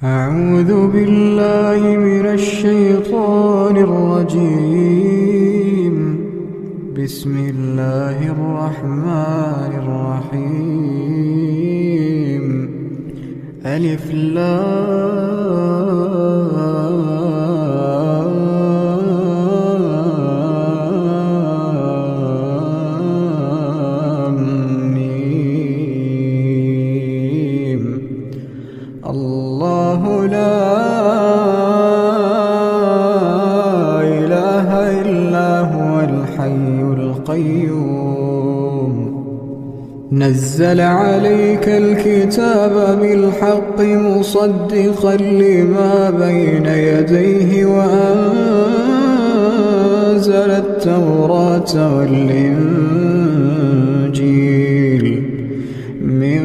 أعوذ بالله من الشيطان الرجيم. بسم الله الرحمن الرحيم. ألف لام ميم. الله لا إله إلا هو الحي القيوم. نزل عليك الكتاب بالحق مصدقا لما بين يديه وأنزل التوراة والإنجيل من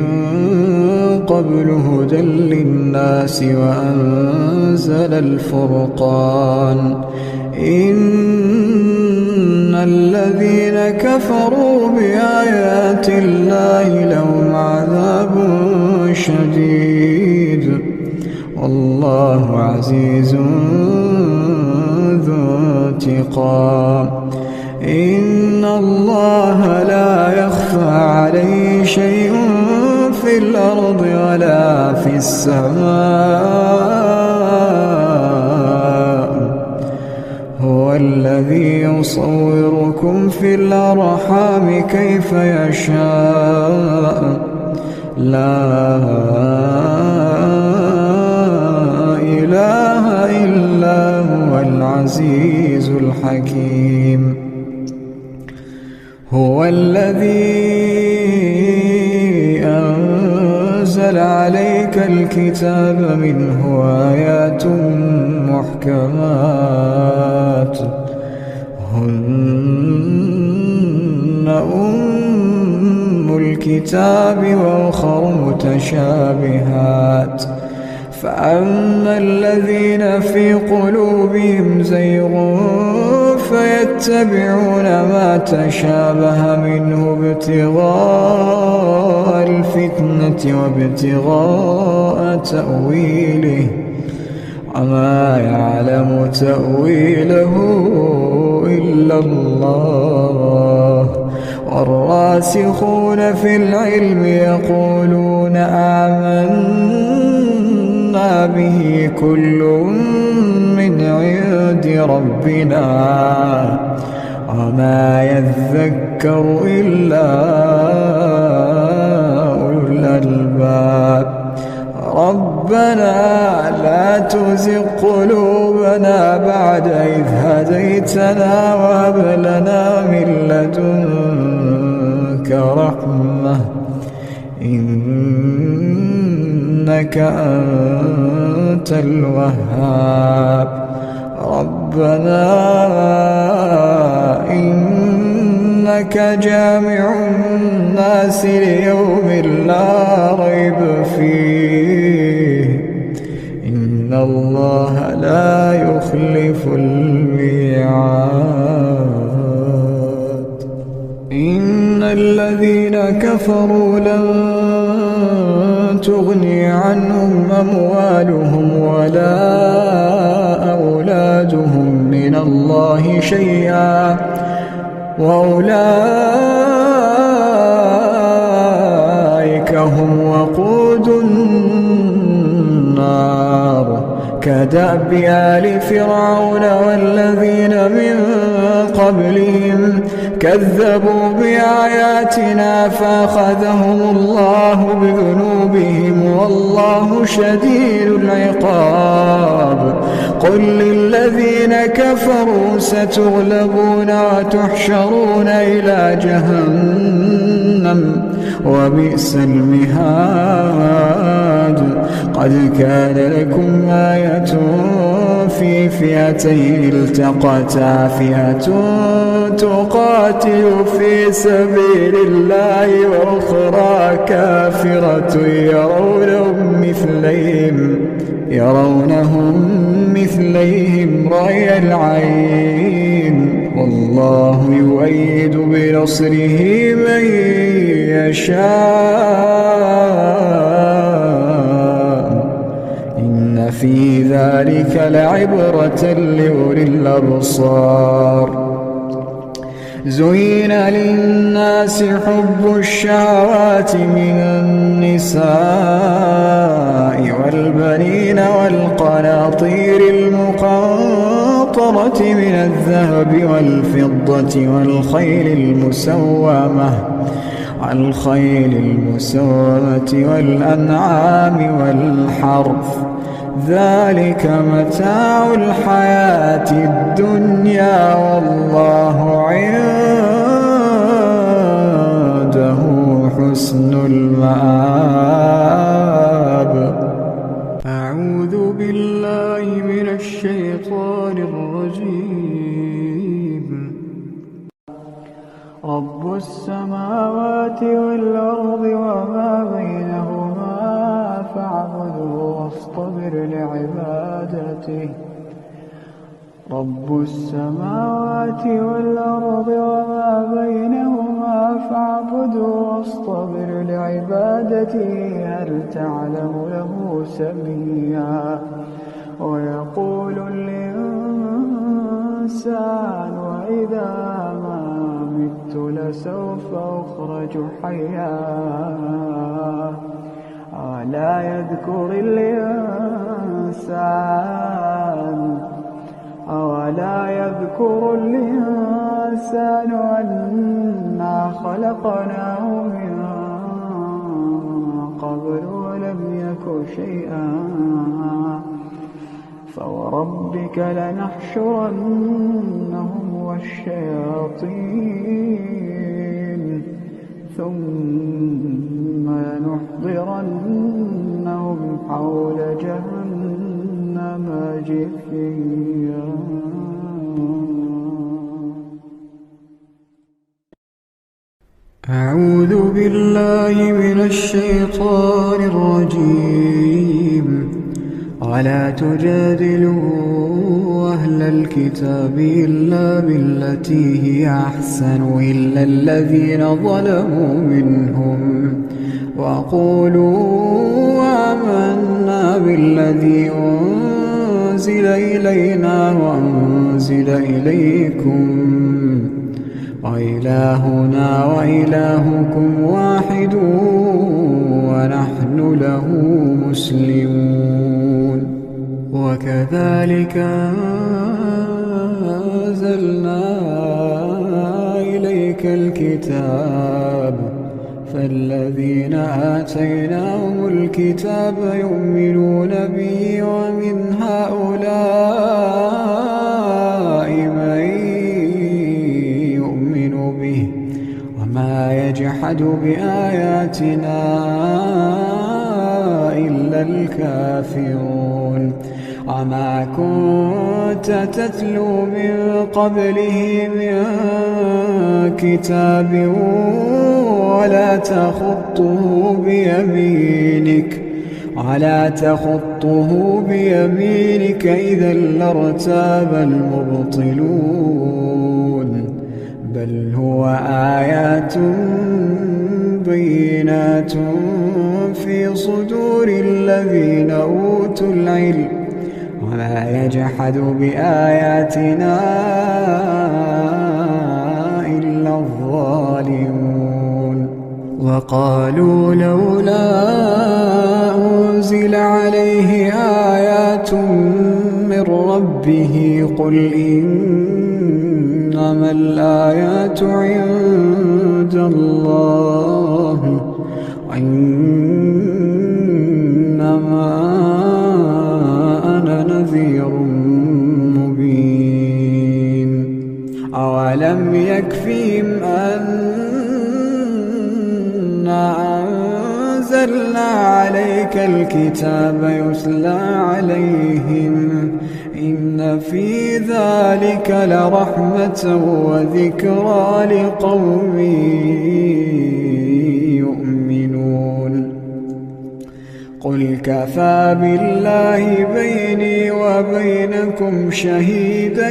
قبل هدى للناس وأنزل الفرقان. إن الذين كفروا بآيات الله لهم عذاب شديد والله عزيز ذو انتقام. إن الله لا يخفى عليه شيء في الأرض ولا في السماء. هو الذي يصوركم في الأرحام كيف يشاء. لا إله إلا هو العزيز الحكيم. هو الذي أنزل عليك الكتاب منه آيات محكمات هن أم الكتاب وأخر متشابهات. فأما الذين في قلوبهم زيغ فيتبعون ما تشابه منه ابتغاء الفتنة وابتغاء تأويله وما يعلم تأويله إلا الله. والراسخون في العلم يقولون آمنا به كل من عند ربنا وما يذكر إلا أولو الألباب. ربنا لا تزغ قلوبنا بعد إذ هديتنا وهب لنا من لدنك رحمة إنك أنت الوهاب. ربنا إنك جامع الناس ليوم لا ريب فيه إن الله لا يخلف الميعاد. إن الذين كفروا لن تغني عنهم أموالهم ولا أولادهم من الله شيئا وأولئك هم وقود النار. كدأب آل فرعون والذين من قبلهم كذبوا بآياتنا فأخذهم الله بذنوبهم والله شديد العقاب. قل للذين كفروا ستغلبون وتحشرون إلى جهنم وبئس المهاد. قد كان لكم آية في فئتين التقتا فئة تقاتل في سبيل الله وأخرى كافرة يرونهم مثليهم رأي العين والله يؤيد بنصره من يشاء إن في ذلك لعبرة لأولي الأبصار. زين للناس حب الشهوات من النساء والبنين والقناطير المقنطرة من الذهب والفضة والخيل المسومة والأنعام والحرث، ذلك متاع الحياة الدنيا والله عنده حسن المآب. أعوذ بالله من الشيطان الرجيم. رب السماوات والأرض وما بينهما فاعبده واصطبر لعبادته. رب السماوات والأرض وما بينهما فاعبده واصطبر لعبادته. هل تعلم له سميا؟ ويقول الإنسان وإذا ما مت لسوف أخرج حيا. أولا يذكر الإنسان أنا خلقناه من قبل ولم يك شيئا. فوربك لنحشرنهم والشياطين ثم لنحضرنهم حول جهنم جثيا. أعوذ بالله من الشيطان الرجيم. ولا تجادلوا أهل الكتاب إلا بالتي هي أحسن إلا الذين ظلموا منهم وقولوا آمنا بالذي أنزل إلينا وأنزل إليكم وإلهنا وإلهكم واحد ونحن له مسلمون. وكذلك أنزلنا إليك الكتاب فالذين آتيناهم الكتاب يؤمنون به ومن هؤلاء من يؤمن به وما يجحد بآياتنا إلا الكافرون. وما كنت تتلو من قبله من كتاب ولا تخطه بيمينك إذا لارتاب المبطلون. بل هو آيات بينات في صدور الذين أوتوا العلم وما يجحد بآياتنا إلا الظالمون. وقالوا لولا أنزل عليه آيات من ربه قل إنما الآيات عند الله وإنما أنا نذير مبين. أولم يكفهم أنا أنزلنا عليك الكتاب يتلى عليهم إن في ذلك لرحمة وذكرى لقوم يؤمنون. قل كفى بالله بيني وبينكم شهيدا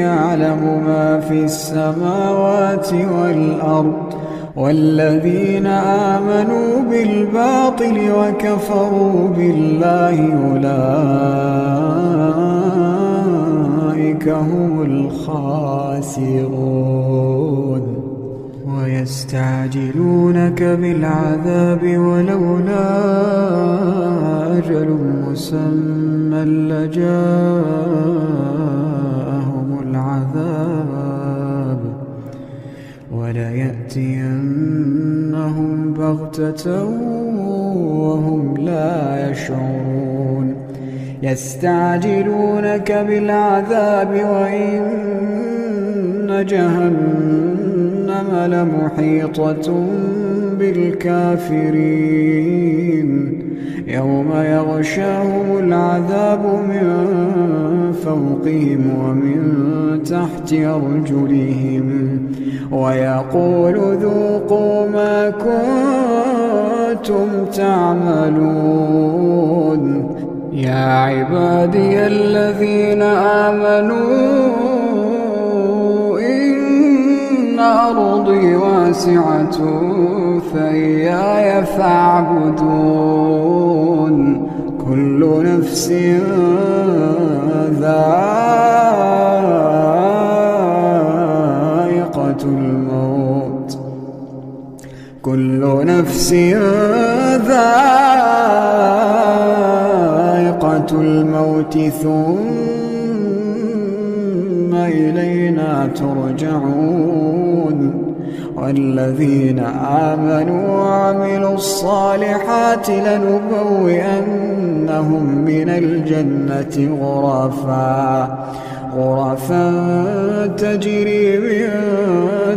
يعلم ما في السماوات والأرض والذين آمنوا بالباطل وكفروا بالله أولئك هم الخاسرون ويستعجلونك بالعذاب ولولا أجل مسمى لجاءهم العذاب وليأتينهم بغتة وهم لا يشعرون يستعجلونك بالعذاب وإن جهنم لمحيطة بالكافرين يوم يغشاهم العذاب من فوقهم ومن تحت أرجلهم ويقول ذوقوا ما كنتم تعملون يا عبادي الذين آمنوا إن أرضي واسعة فإياي فاعبدون كل نفس ذائقة الموت كل نفس ذائقة الموت ثم إلينا ترجعون والذين آمنوا وعملوا الصالحات لنبوئنهم من الجنة غرفا تجري من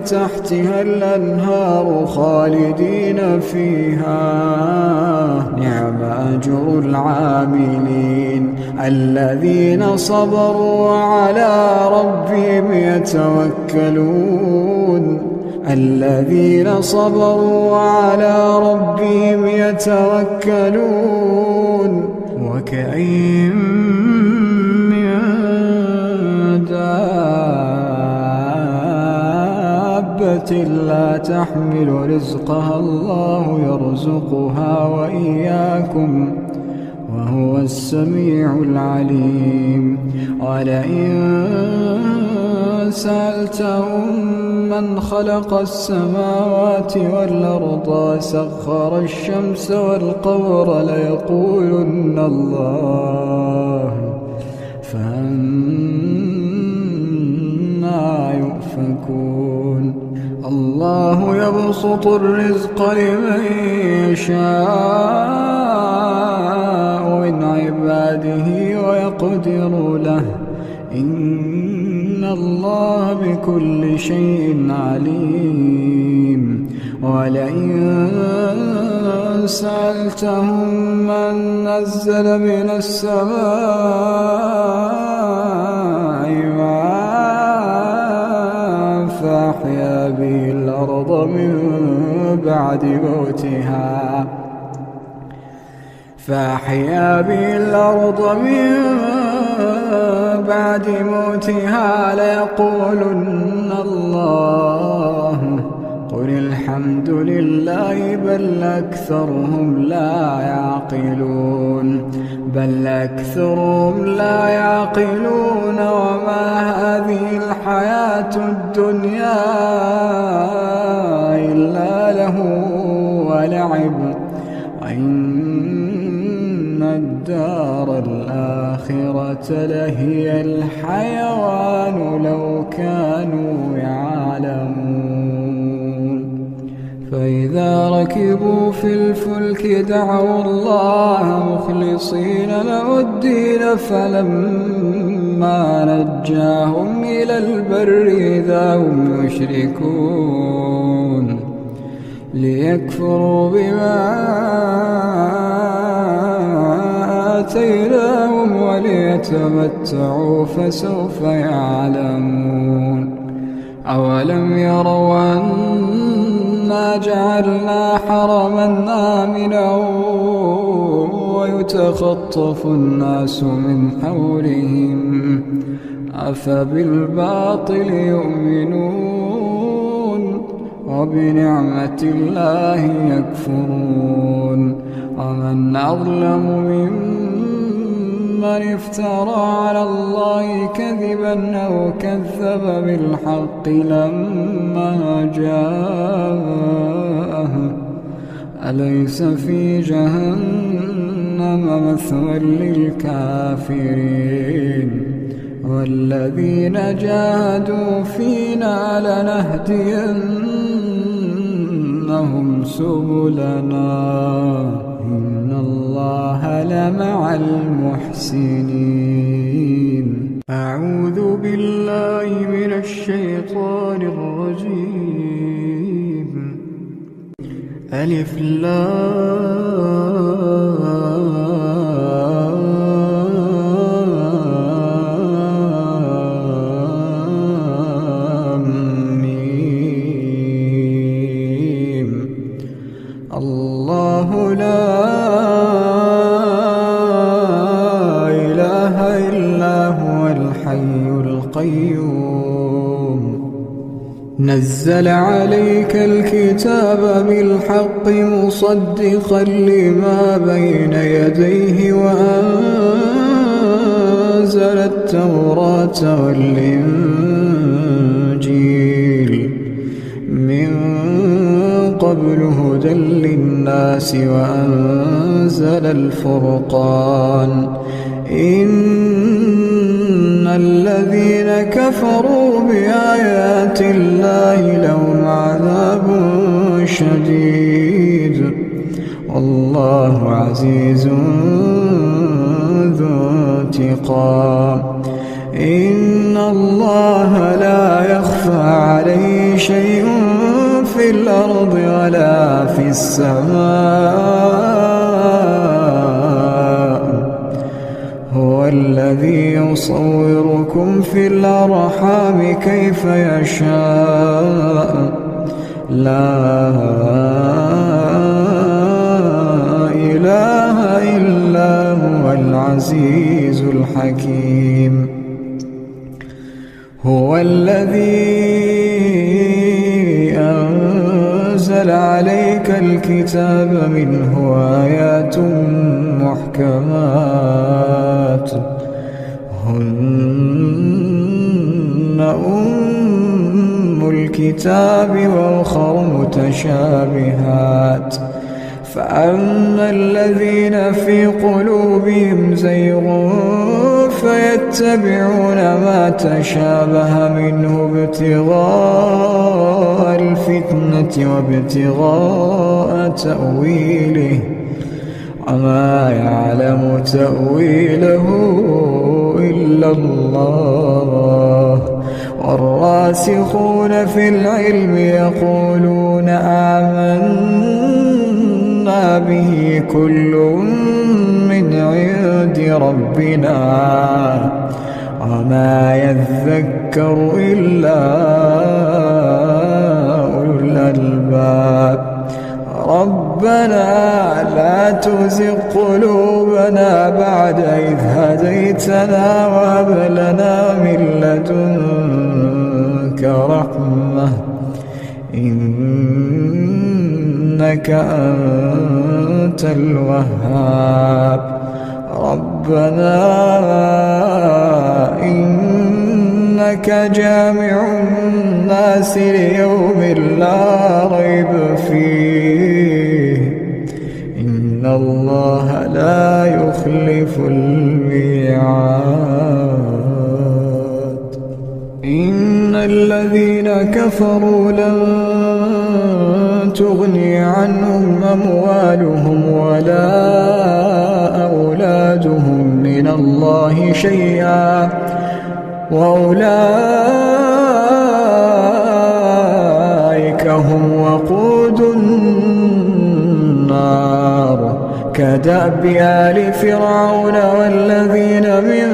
تحتها الأنهار خالدين فيها نعم أجر العاملين الذين صبروا وعلى ربهم يتوكلون الذين صبروا وعلى ربهم يتوكلون وكأين من دابة لا تحمل رزقها الله يرزقها وإياكم وهو السميع العليم ولئن سألتهم من خلق السماوات والأرض وسخر الشمس والقمر ليقولن الله فأنى يؤفكون الله يبسط الرزق لمن يشاء من عباده ويقدر له إن الله بكل شيء عليم ولئن سألتهم من نزل من السماء ماء فأحيا به الأرض من بعد موتها ليقولن الله قل الحمد لله بل أكثرهم لا يعقلون وما هذه الحياة الدنيا إلا له ولعب وإن الدار الآخرة لهي الحيوان لو كانوا يعلمون فإذا ركبوا في الفلك دعوا الله مخلصين له الدين فلما نجاهم إلى البر إذا هم يشركون ليكفروا بما آتيناهم وليتمتعوا فسوف يعلمون أولم يروا أنا جعلنا حرما آمنا ويتخطف الناس من حولهم أفبالباطل يؤمنون وبنعمة الله يكفرون ومن أظلم ممن افترى على الله كذبا أو كذب بالحق لما جاءه أليس في جهنم مثوى للكافرين والذين جاهدوا فينا لنهدينهم سبلنا إن الله لمع المحسنين. أعوذ بالله من الشيطان الرجيم. ألف لام ميم. الله لا إله إلا هو الحي القيوم نزل عليك الكتاب بالحق مصدقا لما بين يديه وأنزل التوراة والإنجيل من قبل هدى للناس وأنزل الفرقان إن الذين كفروا بآيات الله لهم عذاب شديد والله عزيز ذو انتقام. إن الله لا يخفى عليه شيء في الأرض ولا في السماء هو الذي يصوركم في الأرحام كيف يشاء لا إله إلا هو العزيز الحكيم. هو الذي أنزل عليك الكتاب منه آيات محكمات هن أم الكتاب وأخر متشابهات فأما الذين في قلوبهم زيغ فيتبعون ما تشابه منه ابتغاء الفتنة وابتغاء تأويله وما يعلم تأويله إلا الله والراسخون في العلم يقولون آمنا به كل من عند ربنا وما يذكر إلا أولو الألباب. ربنا لا تزغ قلوبنا بعد إذ هديتنا وهب لنا من لدنك رحمة إنك أنت الوهاب. ربنا إنك جامع الناس ليوم لا ريب فيه إن الله لا يخلف الميعاد. إن الذين كفروا لن تغني عنهم أموالهم ولا أولادهم من الله شيئا وأولئك هم وقود النار كدأب آل فرعون والذين من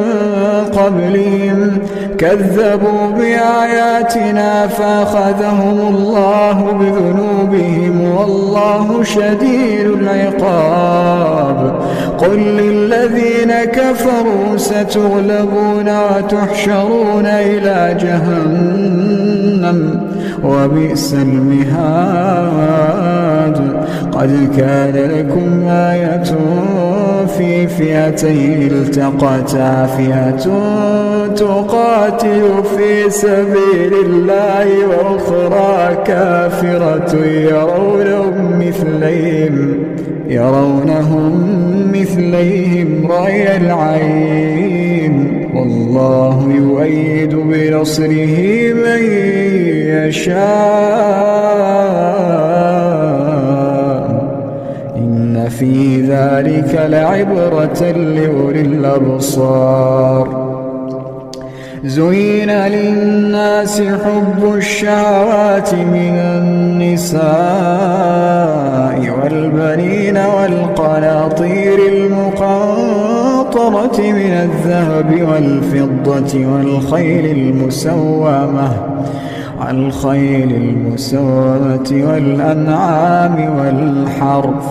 قبلهم كذبوا بآياتنا فأخذهم الله بذنوبهم والله شديد العقاب. قل للذين كفروا ستغلبون وتحشرون إلى جهنم وبئس المهاد. قد كان لكم آية في فئتين التقتا، فئة تقاتل في سبيل الله وأخرى كافرة يرونهم مثليهم رأي العين، والله يؤيد بنصره من يشاء، إن في ذلك لعبرة لأولي الأبصار. زين للناس حب الشهوات من النساء والبنين والقناطير المقنطرة من الذهب والفضة والخيل المسومة والأنعام والحرث،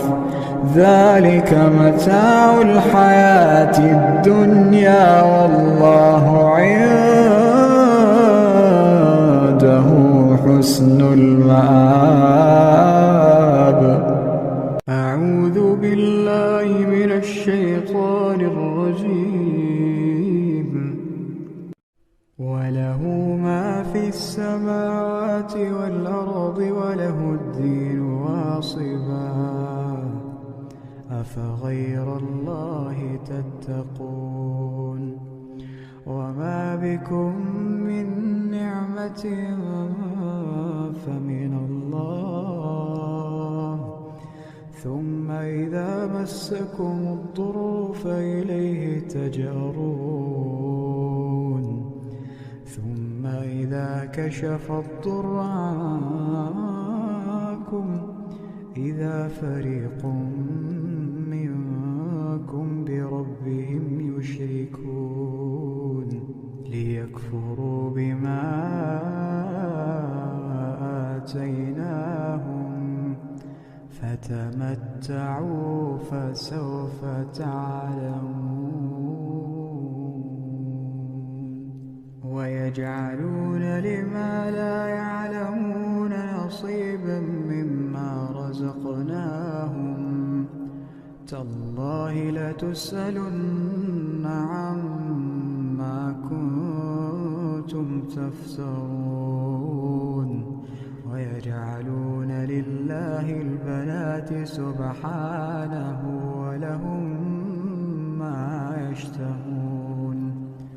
ذلك متاع الحياة الدنيا، والله عنده حسن المآب. أعوذ بالله من الشيطان الرجيم. وله ما في السماوات والأرض وله الدين واصبا، أفغير الله تتقون؟ وما بكم من نعمة فمن الله، ثم إذا مسكم الضر فإليه تجأرون، ثم إذا كشف الضر عنكم إذا فريق منكم بربهم يشركون، ليكفروا بما آتيناهم، فتمتعوا فسوف تعلمون. ويجعلون لما لا يعلمون نصيبا مما رزقناهم، تالله لتسألن عما كنتم تفترون. ويجعلون لله البنات سبحانه ولهم ما يشتهون.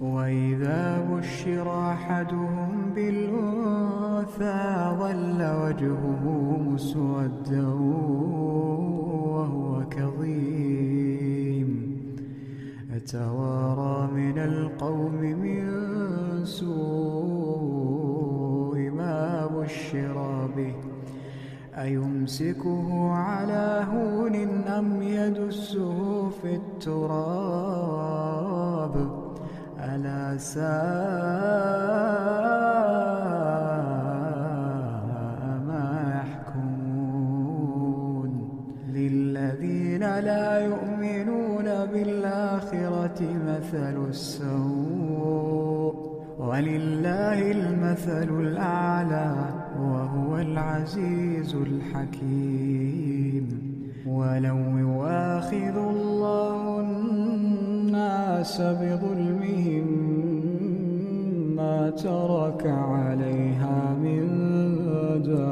وإذا بشر أحدهم بالأنثى ظل وجهه مسودا وهو كظيم، يتوارى من القوم من سوء ما بشر به، أيمسكه على هون أم يدسه في التراب، ألا ساء ما يحكمون. للذين لا يؤمنون بالآخرة مثل السوء، ولله المثل الأعلى وهو العزيز الحكيم. ولو يؤاخذ الله الناس بظلمهم ما ترك عليها من دابة،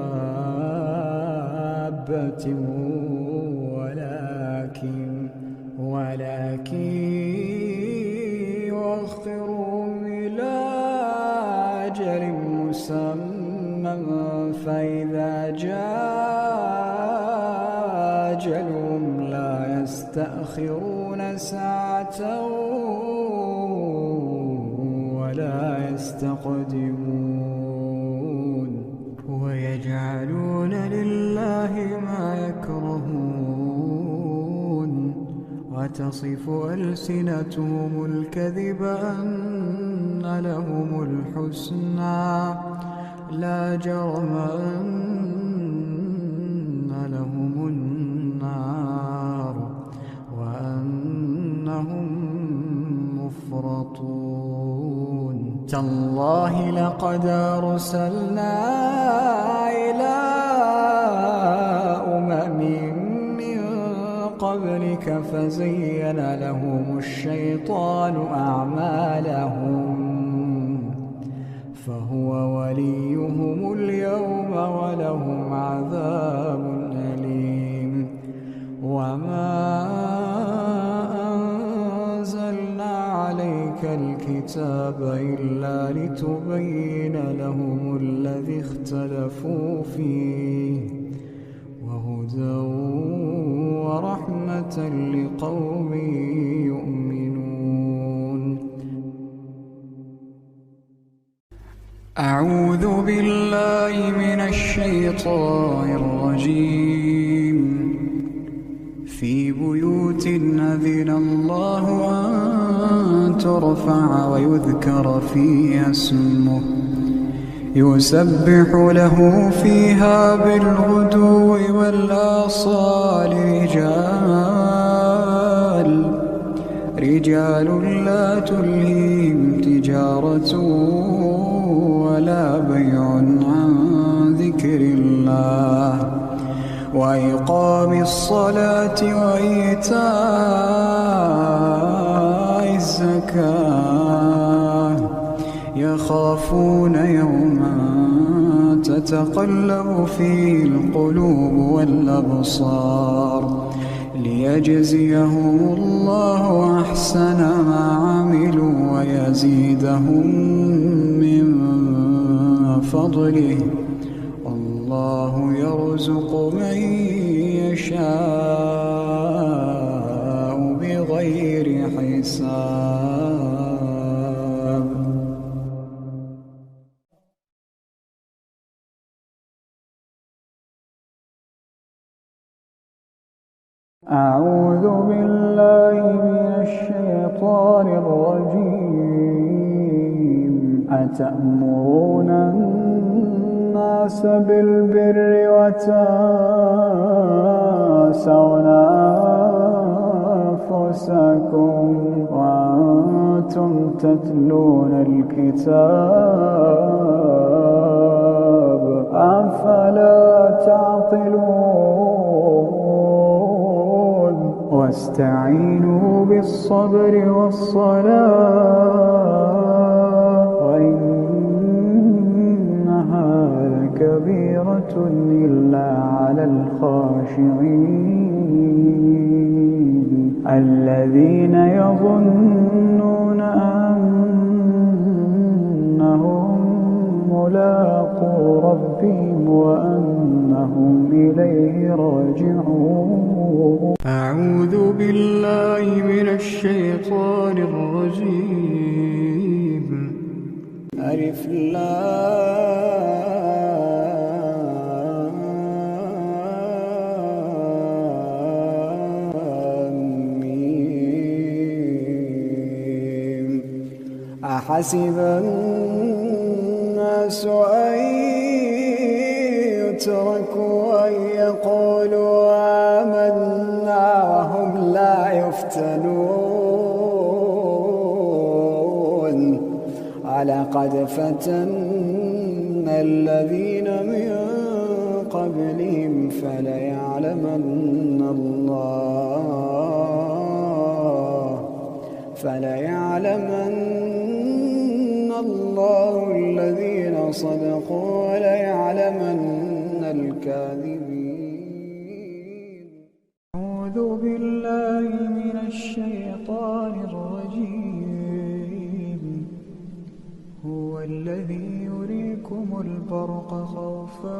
ولكن يؤخرهم إلى أجل مسمى، فإذا جاء أجلهم لا يستأخرون ساعة ولا يستقدمون. ويجعلون لله ما يكرهون، وتصف ألسنتهم الكذب أن لهم الحسنى، لا جرم أن لهم النار وأنهم مفرطون. تالله لقد أرسلنا إلى أمم من قبلك فزين لهم الشيطان أعمالهم فهو وليهم اليوم ولهم عذاب أليم. وما أنزلنا عليك الكتاب إلا لتبين لهم الذي اختلفوا فيه وهدى ورحمة لقوم يؤمنون. أعوذ بالله من الشيطان الرجيم. في بيوت أذن الله أن ترفع ويذكر فيها اسمه يسبح له فيها بالغدو والآصال رجال لا تلهيهم تجارة ولا بيع عن ذكر الله وإقام الصلاة وإيتاء الزكاة يخافون يوما تتقلب فيه القلوب والأبصار ليجزيهم الله أحسن ما عملوا ويزيدهم من فضله الله يرزق من يشاء بغير حساب. أعوذ بالله من الشيطان الرجيم. أتأمرون الناس بالبر وتنسون أنفسكم وأنتم تتلون الكتاب أفلا تعقلون. واستعينوا بالصبر والصلاة وإنها لكبيرة إلا على الخاشعين الذين يظنون أنهم ملاقو ربهم وأنهم إليه راجعون. أعوذ بالله من الشيطان الرجيم. ألف لام ميم. أحسب الناس أن يتركوا أن يقولوا آمنا وهم لا يفتنون ولقد فتنا الذين من قبلهم فليعلمن الله الذين صدقوا وليعلمن الكاذبين. أعوذ بالله من الشيطان الرجيم. هو الذي يريكم البرق خوفا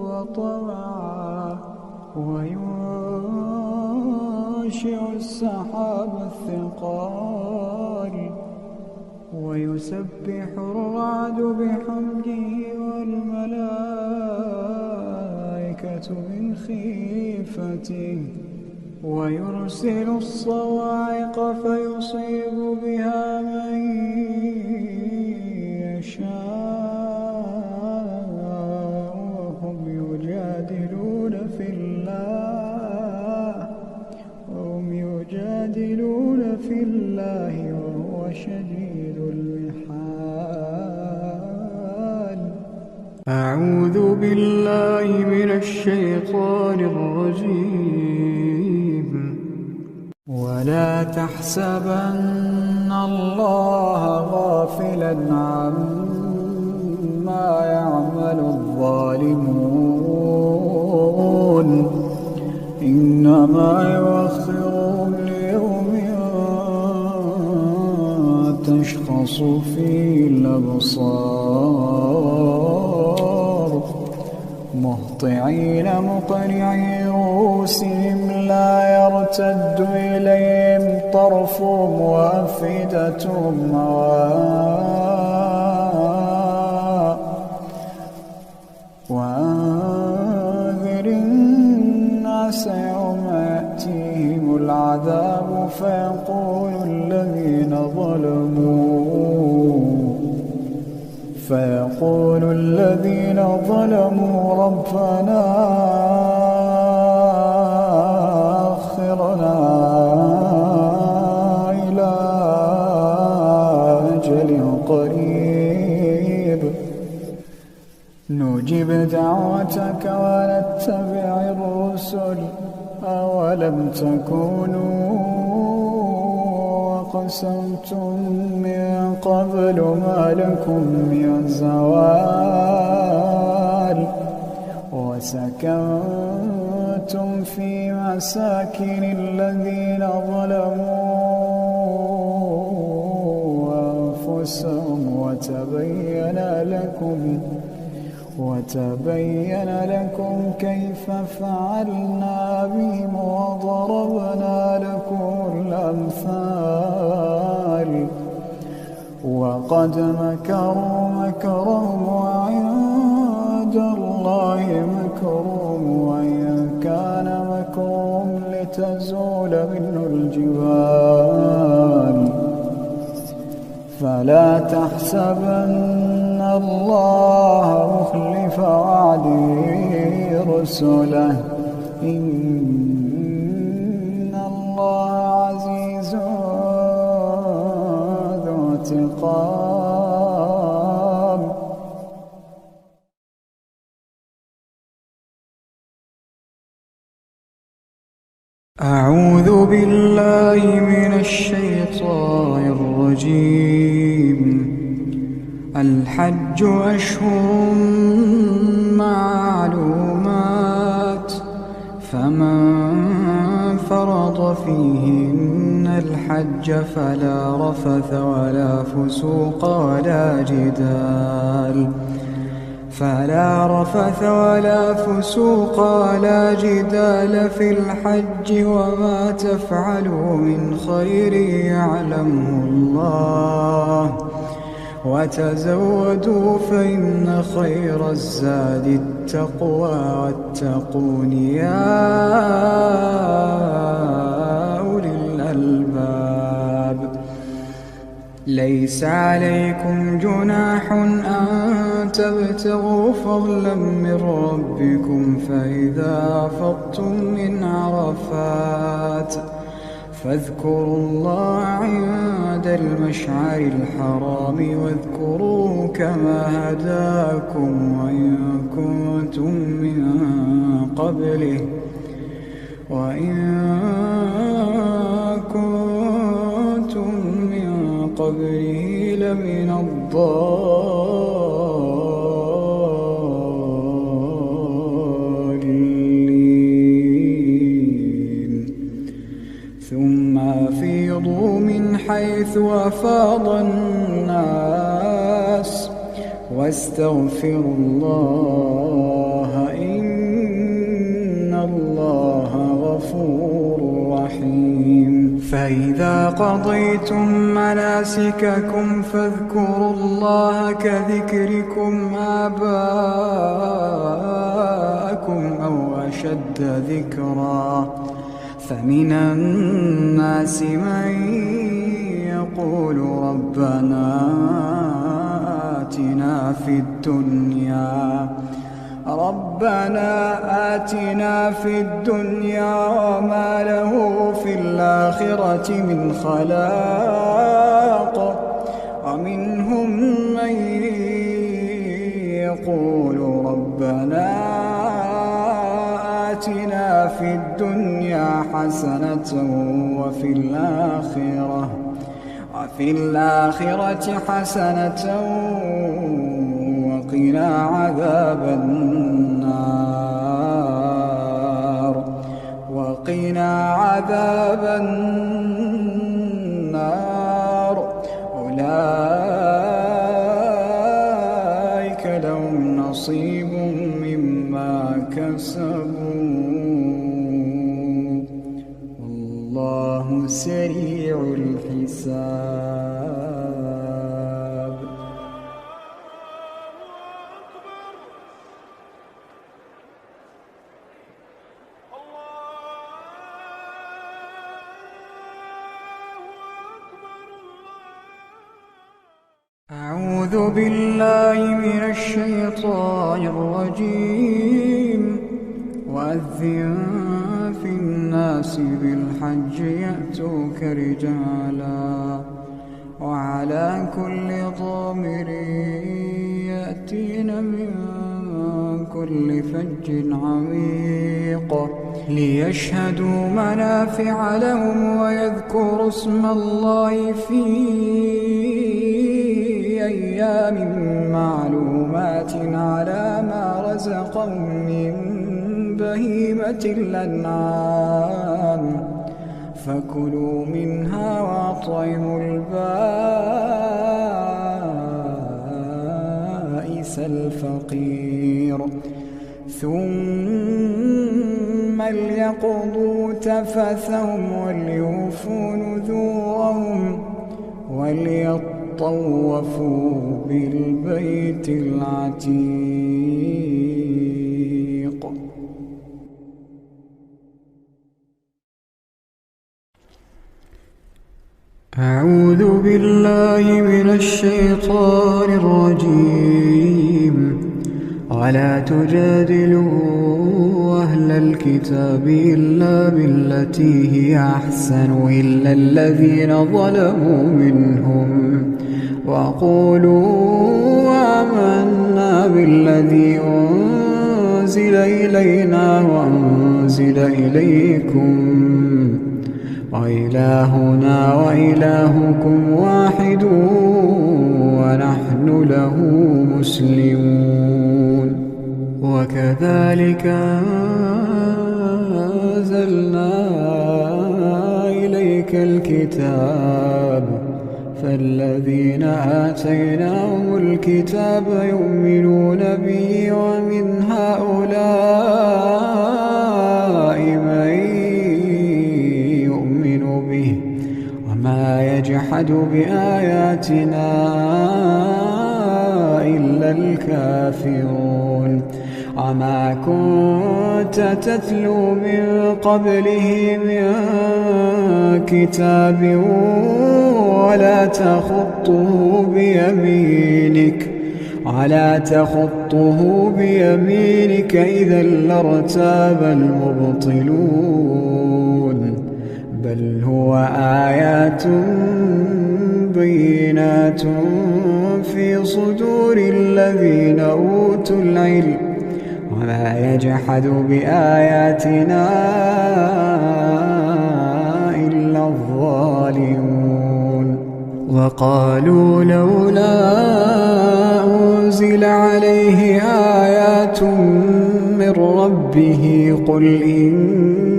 وطمعا وينشئ السحاب الثقال ويسبح الرعد بحمده والملائكة من خيفته ويرسل الصواعق فيصيب بها من يشاء وهم يجادلون في الله وهو شديد المحال. أعوذ بالله من الشيطان الرجيم. ولا تحسبن الله غافلا عما يعمل الظالمون، إنما يؤخرهم ليوم تشخص فيه الأبصار، مهطعين مقنعي رؤوسهم لا يرتد إليهم طرفهم وأفئدتهم هواء. وأنذر الناس يوم يأتيهم العذاب فيقول الذين ظلموا ربنا أخرنا إلى أجل قريب نجب دعوتك ونتبع الرسل، أولم تكونوا أقسمتم من قبل ما لكم من زوال، وسكنتم في مساكن الذين ظلموا أنفسهم وتبين لكم كيف فعلنا بهم وضربنا لكم الأمثال. وقد مكروا مكرهم وعند الله مكرهم، وإن كان مكرهم لتزول منه الجبال. فلا تحسبن الله مخلف وعده رسله، إن الله عزيز ذو انتقام. أعوذ بالله من الشيطان الرجيم. الحج أشهر معلومات، فمن فرض فيهن الحج فلا رفث ولا فسوق ولا جدال في الحج، وما تفعلوا من خير يعلمه الله، وتزودوا فإن خير الزاد التقوى، واتقون يا أولي الألباب. ليس عليكم جناح أن تبتغوا فضلا من ربكم، فإذا أفضتم من عرفات فاذكروا الله عند المشعر الحرام، واذكروه كما هداكم، وإن كنتم من قبله لمن الضالين. ثم أفيضوا من حيث أفاض الناس، واستغفروا الله، إن الله غفور رحيم. فإذا قضيتم مناسككم فاذكروا الله كذكركم آباءكم أو أشد ذكرا، فمن الناس من يقول ربنا آتنا في الدنيا وما له في الآخرة من خلاق. ومنهم من يقول في الدنيا حسنة وفي الآخرة حسنة وقنا عذاب النار أولئك لهم نصيب مما كسبوا والله سريع الحساب. أعوذ بالله من الشيطان الرجيم. وأذن في الناس بالحج يأتوك رجالا وعلى كل ضامر يأتين من كل فج عميق ليشهدوا منافع لهم ويذكروا اسم الله في أيام معلومات على ما رزقهم من بهيمة الأنعام فكلوا منها وأطعموا البائس الفقير ثم ليقضوا تفثهم وليوفوا نذورهم وليطوفوا بالبيت العتيق. أعوذ بالله من الشيطان الرجيم. ولا تجادلوا أهل الكتاب إلا بالتي هي أحسن إلا الذين ظلموا منهم وقولوا آمنا بالذي أنزل إلينا وأنزل إليكم وإلهنا وإلهكم واحد ونحن له مسلمون. وكذلك أنزلنا إليك الكتاب فالذين آتيناهم الكتاب يؤمنون به ومن هؤلاء من يؤمن به وما يجحد بآياتنا إلا الكافرون. وما كنت تتلو من قبله من كتاب ولا تخطه بيمينك إذا لارتاب المبطلون. بل هو آيات بينات في صدور الذين أوتوا العلم وما يجحد بآياتنا إلا الظالمون. وقالوا لولا أنزل عليه آيات من ربه قل إنما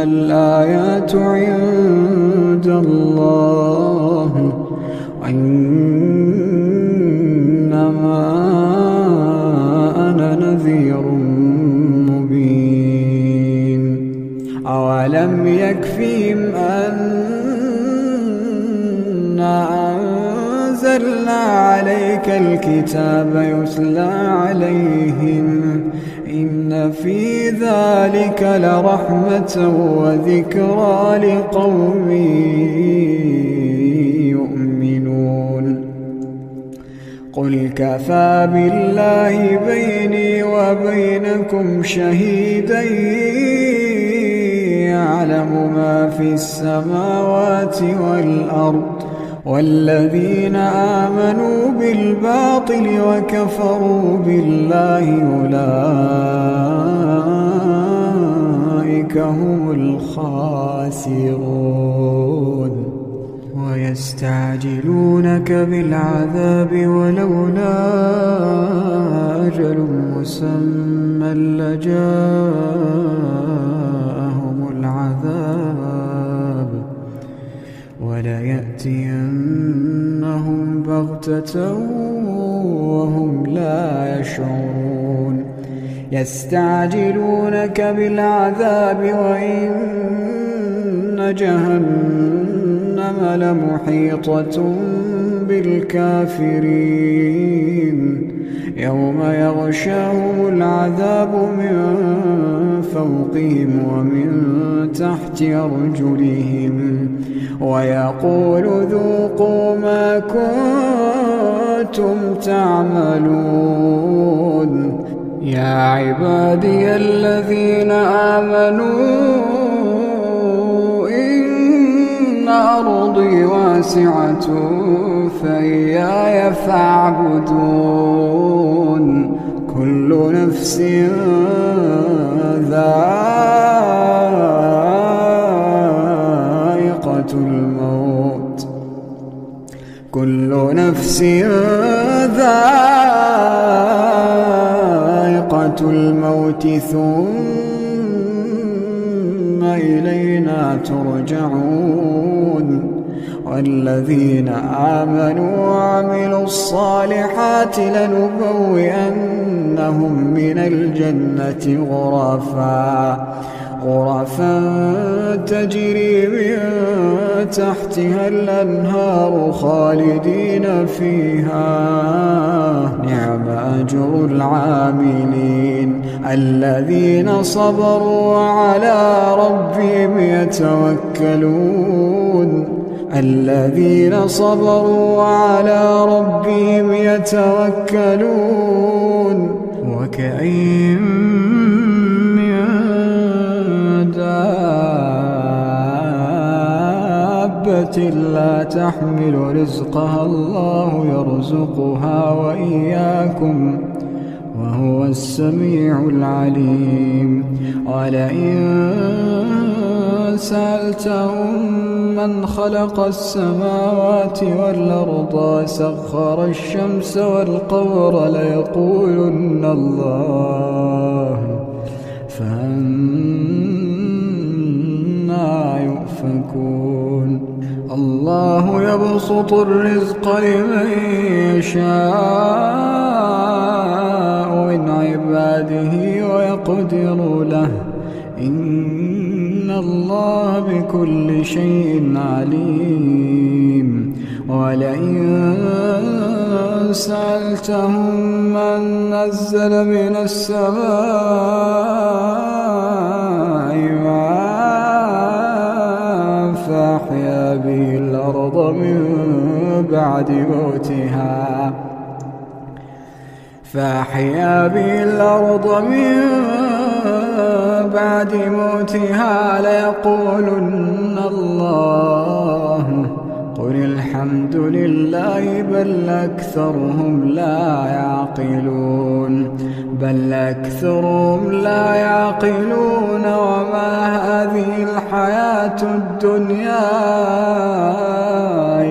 الآيات عند الله وإنما أنا نذير مبين. أولم يكفهم أنا أنزلنا عليك الكتاب يتلى عليهم إن في ذلك لرحمة وذكرى لقوم يؤمنون. قل كفى بالله بيني وبينكم شهيدا يعلم ما في السماوات والأرض والذين آمنوا بالباطل وكفروا بالله أولئك هم الخاسرون ويستعجلونك بالعذاب ولولا أجل مسمى لجاءهم العذاب وليأتينهم بغتة وهم لا يشعرون يستعجلونك بالعذاب وإن جهنم لمحيطة بالكافرين يوم يغشاهم العذاب من فوقهم ومن تحت أرجلهم ويقول ذوقوا ما كنتم تعملون يا عبادي الذين آمنوا إن أرضي واسعة فإياي فاعبدون كل نفس ذائقة الموت كل نفس ذائقة الموت ثم إلينا ترجعون والذين آمنوا وعملوا الصالحات لنبوئنهم من الجنة غرفا تجري من تحتها الأنهار خالدين فيها نعم أجر العاملين الذين صبروا وعلى ربهم يتوكلون وكأين من دابة لا تحمل رزقها الله يرزقها وإياكم وهو السميع العليم ولئن سألتهم من خلق السماوات والأرض وسخر الشمس والقمر ليقولن الله فأنى يؤفكون الله يبسط الرزق لمن يشاء من عباده ويقدر له إن الله بكل شيء عليم ولئن سألتهم من نزل من السماء ماء فأحيا به الأرض من بعد موتها ليقولن الله قل الحمد لله بل أكثرهم لا يعقلون وما هذه الحياة الدنيا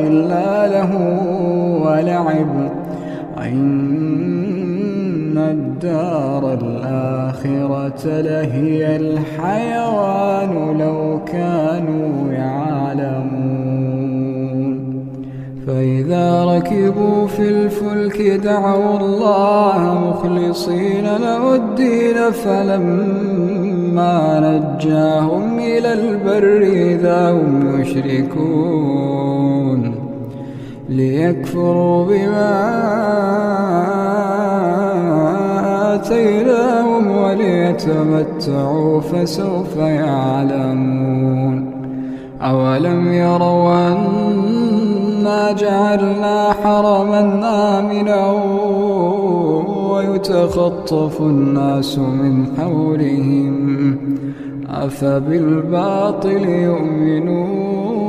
إلا له ولعب وإن الدار الآخرة لهي الحيوان لو كانوا يعلمون فإذا ركبوا في الفلك دعوا الله مخلصين له الدين فلما نجاهم إلى البر إذا هم يشركون ليكفروا بما آتيناهم وليتمتعوا فسوف يعلمون أولم يروا أنا جعلنا حرما آمنا ويتخطف الناس من حولهم أفبالباطل يؤمنون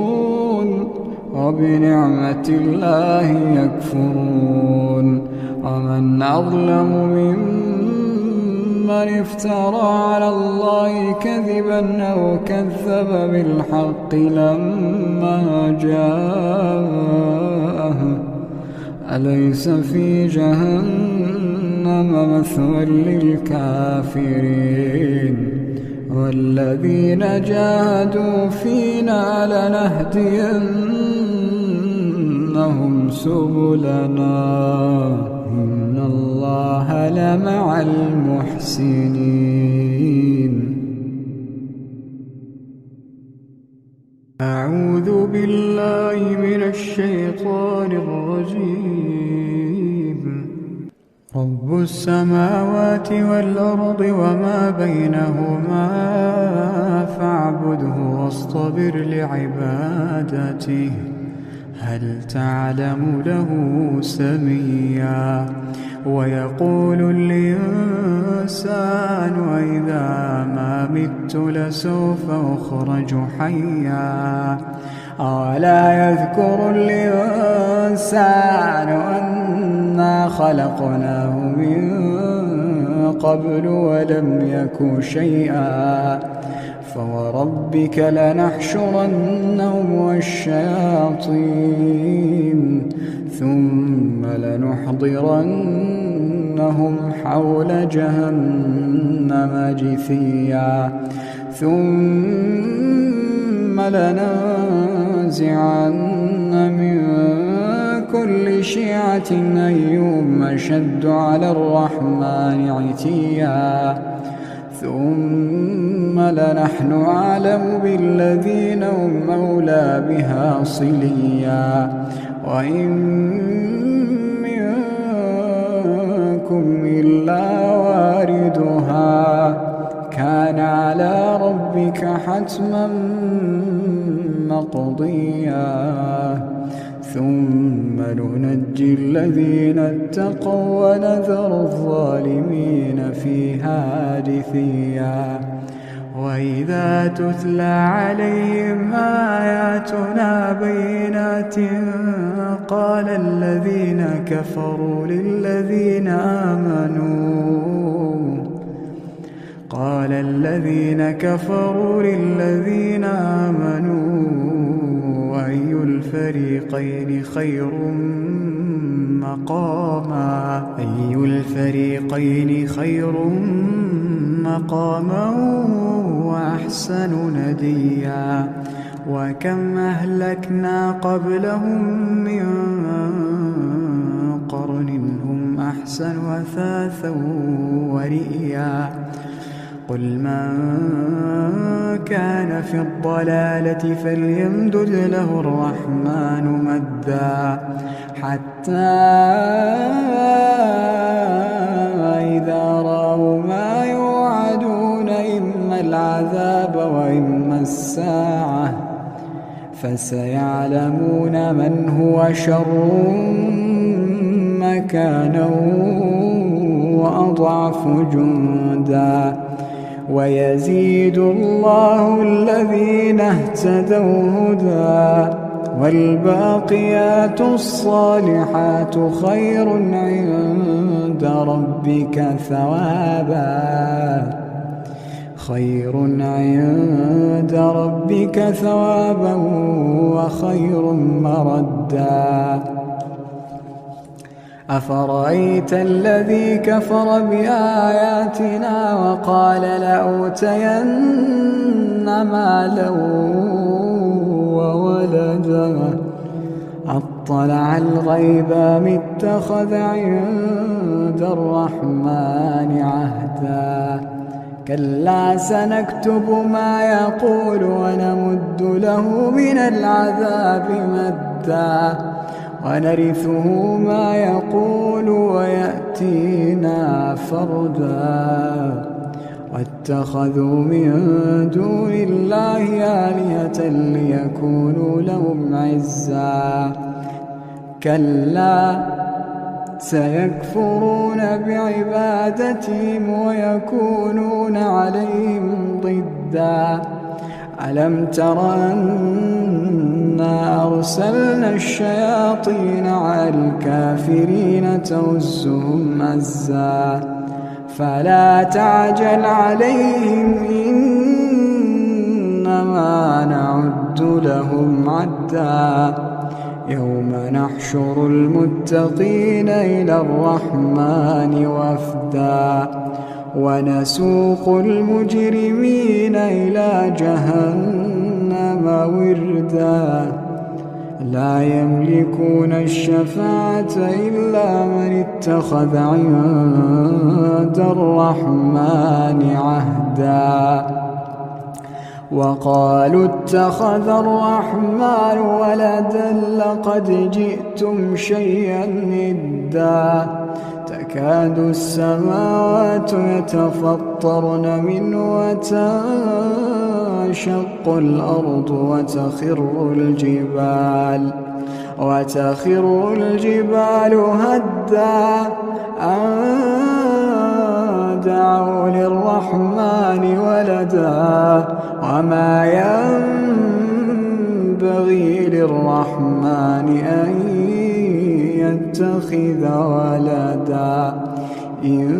وبنعمة الله يكفرون ومن أظلم ممن من افترى على الله كذبا أو كذب بالحق لما جاءه أليس في جهنم مثوى للكافرين والذين جاهدوا فينا لنهدينهم سبلنا إن الله لمع المحسنين. أعوذ بالله من الشيطان الرجيم. رب السماوات والأرض وما بينهما فاعبده واصطبر لعبادته هل تعلم له سميا. ويقول الإنسان وإذا ما مت لسوف أخرج حيا أولا يذكر الإنسان أنا خلقناه من قبل ولم يك شيئا فوربك لنحشرنهم والشياطين ثم لنحضرنهم حول جهنم جثيا ثم لننزعن من كل شيعة أيهم أشد على الرحمن عتيا ثم لنحن أعلم بالذين هم أولى بها صليا وإن منكم إلا واردها كان على ربك حتما مقضيا ثم ننجي الذين اتقوا ونذر الظالمين فيها جثيا. وإذا تتلى عليهم آياتنا بينات قال الذين كفروا للذين آمنوا أي الفريقين خير مقاما وأحسن نديا. وكم أهلكنا قبلهم من قرن هم أحسن أثاثا ورئيا. قل من كان في الضلالة فليمدد له الرحمن مدا حتى إذا رأوا ما يوعدون إما العذاب وإما الساعة فسيعلمون من هو شر مكانا وأضعف جندا. ويزيد الله الذين اهتدوا هدى والباقيات الصالحات خير عند ربك ثوابا وخير مردا. أفرأيت الذي كفر بآياتنا وقال لأوتين مالا وولدا أطلع الغيب أم اتخذ عند الرحمن عهدا. كلا سنكتب ما يقول ونمد له من العذاب مدا ونرثه ما يقول ويأتينا فردا. واتخذوا من دون الله آلهة ليكونوا لهم عزا. كلا سيكفرون بعبادتهم ويكونون عليهم ضدا. ألم تر أنا أرسلنا الشياطين على الكافرين تؤزهم أزا فلا تعجل عليهم إنما نعد لهم عدا يوم نحشر المتقين إلى الرحمن وفدا ونسوق المجرمين إلى جهنم وردا لا يملكون الشفاعة إلا من اتخذ عند الرحمن عهدا وقالوا اتخذ الرحمن ولدا لقد جئتم شيئا إدا تكاد السماوات يتفطرن منه وتنشق الأرض وتخر الجبال هدا أن دعوا للرحمن ولدا وما ينبغي للرحمن أن يتخذ ولدا إن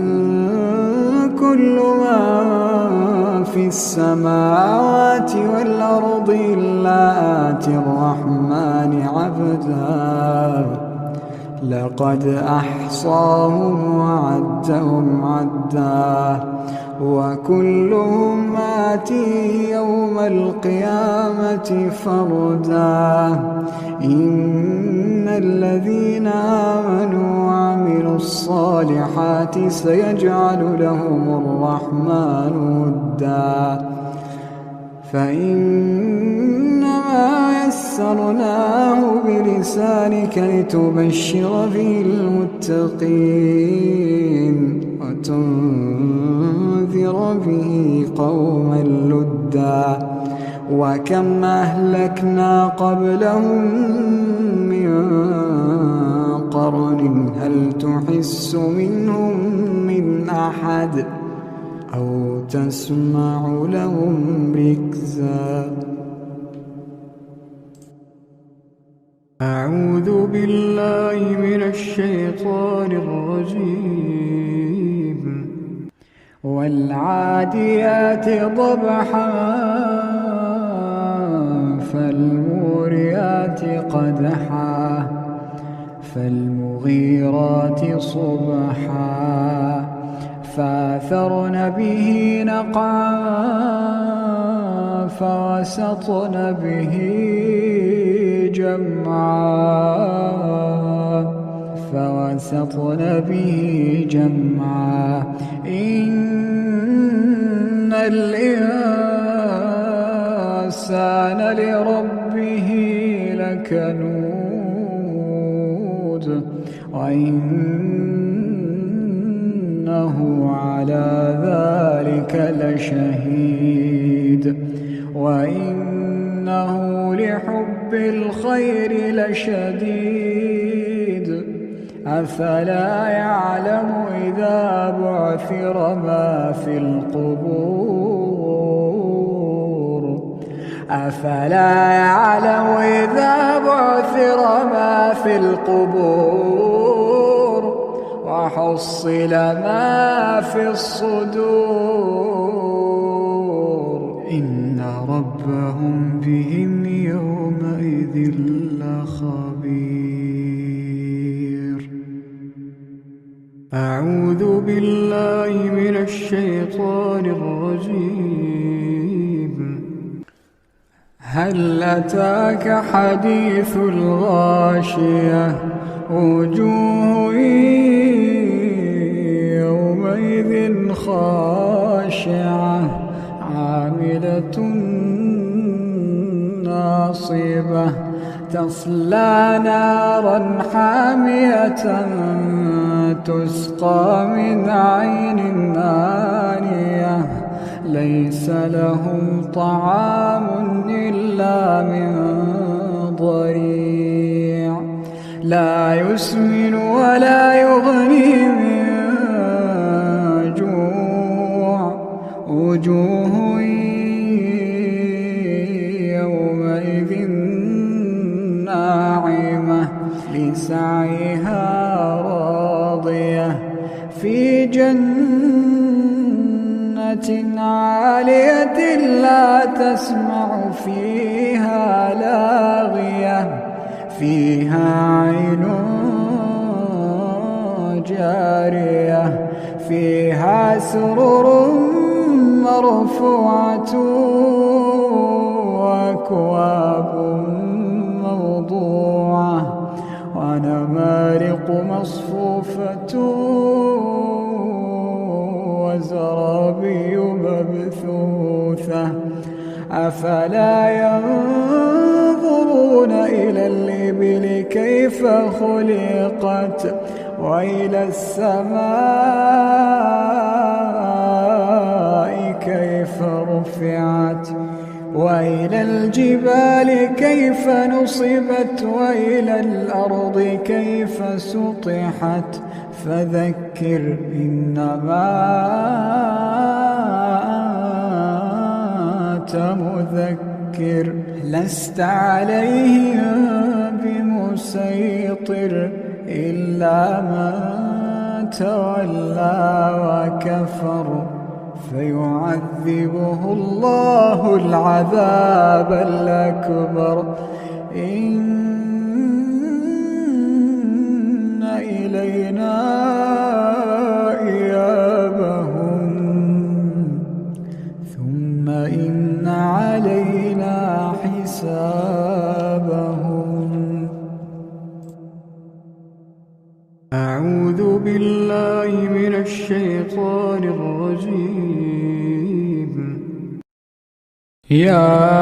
كل من في السماوات والأرض إلا آتي الرحمن عبدا لقد أحصاهم وعدهم عدا وكلهم آتيه يوم القيامة فردا إن الذين آمنوا وعملوا الصالحات سيجعل لهم الرحمن ودا فإنما يسرناه بلسانك لتبشر به المتقين وتنذر به قوما لدا وكم أهلكنا قبلهم من قرن هل تحس منهم من أحد أو تسمع لهم ركزا أعوذ بالله من الشيطان الرجيم والعاديات ضبحا فالموريات قدحا فالمغيرات صبحا فأثرن به نقعا فوسطن به جمعا إن الإنسان لربه لكنود وإنه على ذلك لشهيد وإنه لحب الخير لشديد أفلا يعلم إذا بعثر ما في القبور أفلا يعلم إذا بعثر ما في القبور وحصل ما في الصدور إن ربهم بهم يومئذ لخبير أعوذ بالله من الشيطان الرجيم هل أتاك حديث الغاشية وجوه يومئذ خاشعة عاملة ناصبة تصلى نارا حامية تسقى من عين آنية ليس لهم طعام إلا من ضريع لا يسمن ولا يغني من جوع وجوه يومئذ ناعمة لسعيها راضية في جنة جنة عالية لا تسمع فيها لاغية فيها عين جارية فيها سرر مرفوعة وأكواب موضوعة ونمارق مصفوفة وزرابي مبثوثة أفلا ينظرون إلى الإبل كيف خلقت وإلى السماء كيف رفعت وإلى الجبال كيف نصبت وإلى الأرض كيف سطحت فذكر إنما أنت مذكر لست عليهم بمسيطر إلا من تولى وكفر فيعذبه الله العذاب الأكبر إن إلينا إيابهم ثم إن علينا حسابهم. أعوذ بالله من الشيطان الرجيم. يا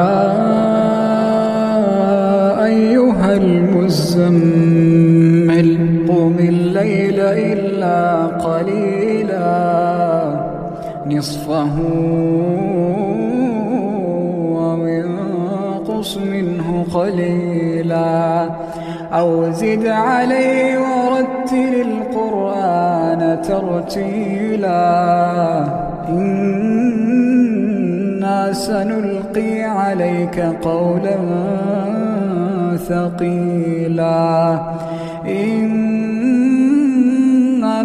أيها المزمل قم الليل إلا قليلا نصفه وانقص منه قليلا أو زد عليه ورتل القرآن ترتيلا إنا سنلقي عليك قولا ثقيلا إن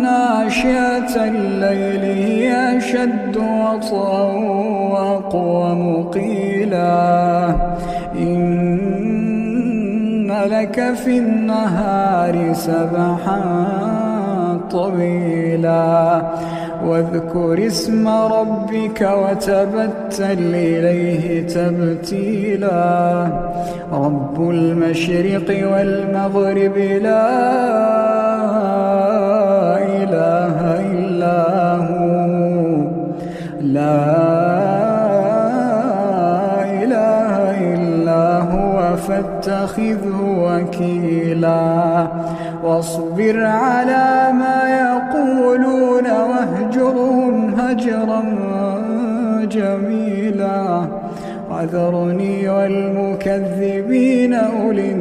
ناشئة الليل هي أشد وطئا وأقوم قيلا إن لك في النهار سبحا طويلا واذكر اسم ربك وتبتل إليه تبتيلا رب المشرق والمغرب لا إله إلا هو فاتخذه وكيلا واصبر على ما يقولون واهجرهم هجرا جميلا وذرني والمكذبين أولي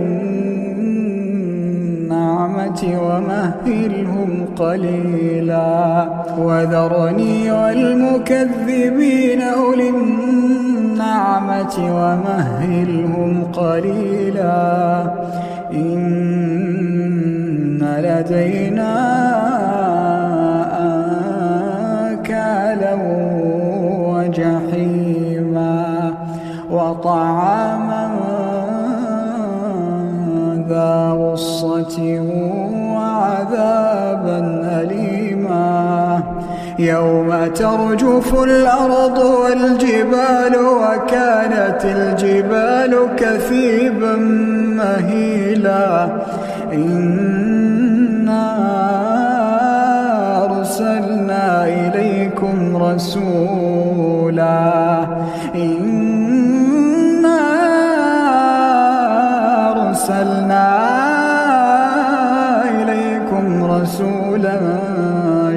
النعمة ومهلهم قليلا وذرني والمكذبين أولي النعمة ومهلهم قليلا إن لدينا أنكالا وجحيما وطعاما ذا غصة وعذابا أليما يوم ترجف الأرض والجبال وكانت الجبال كثيبا مهيلا إنا أرسلنا إليكم رسولا رسولا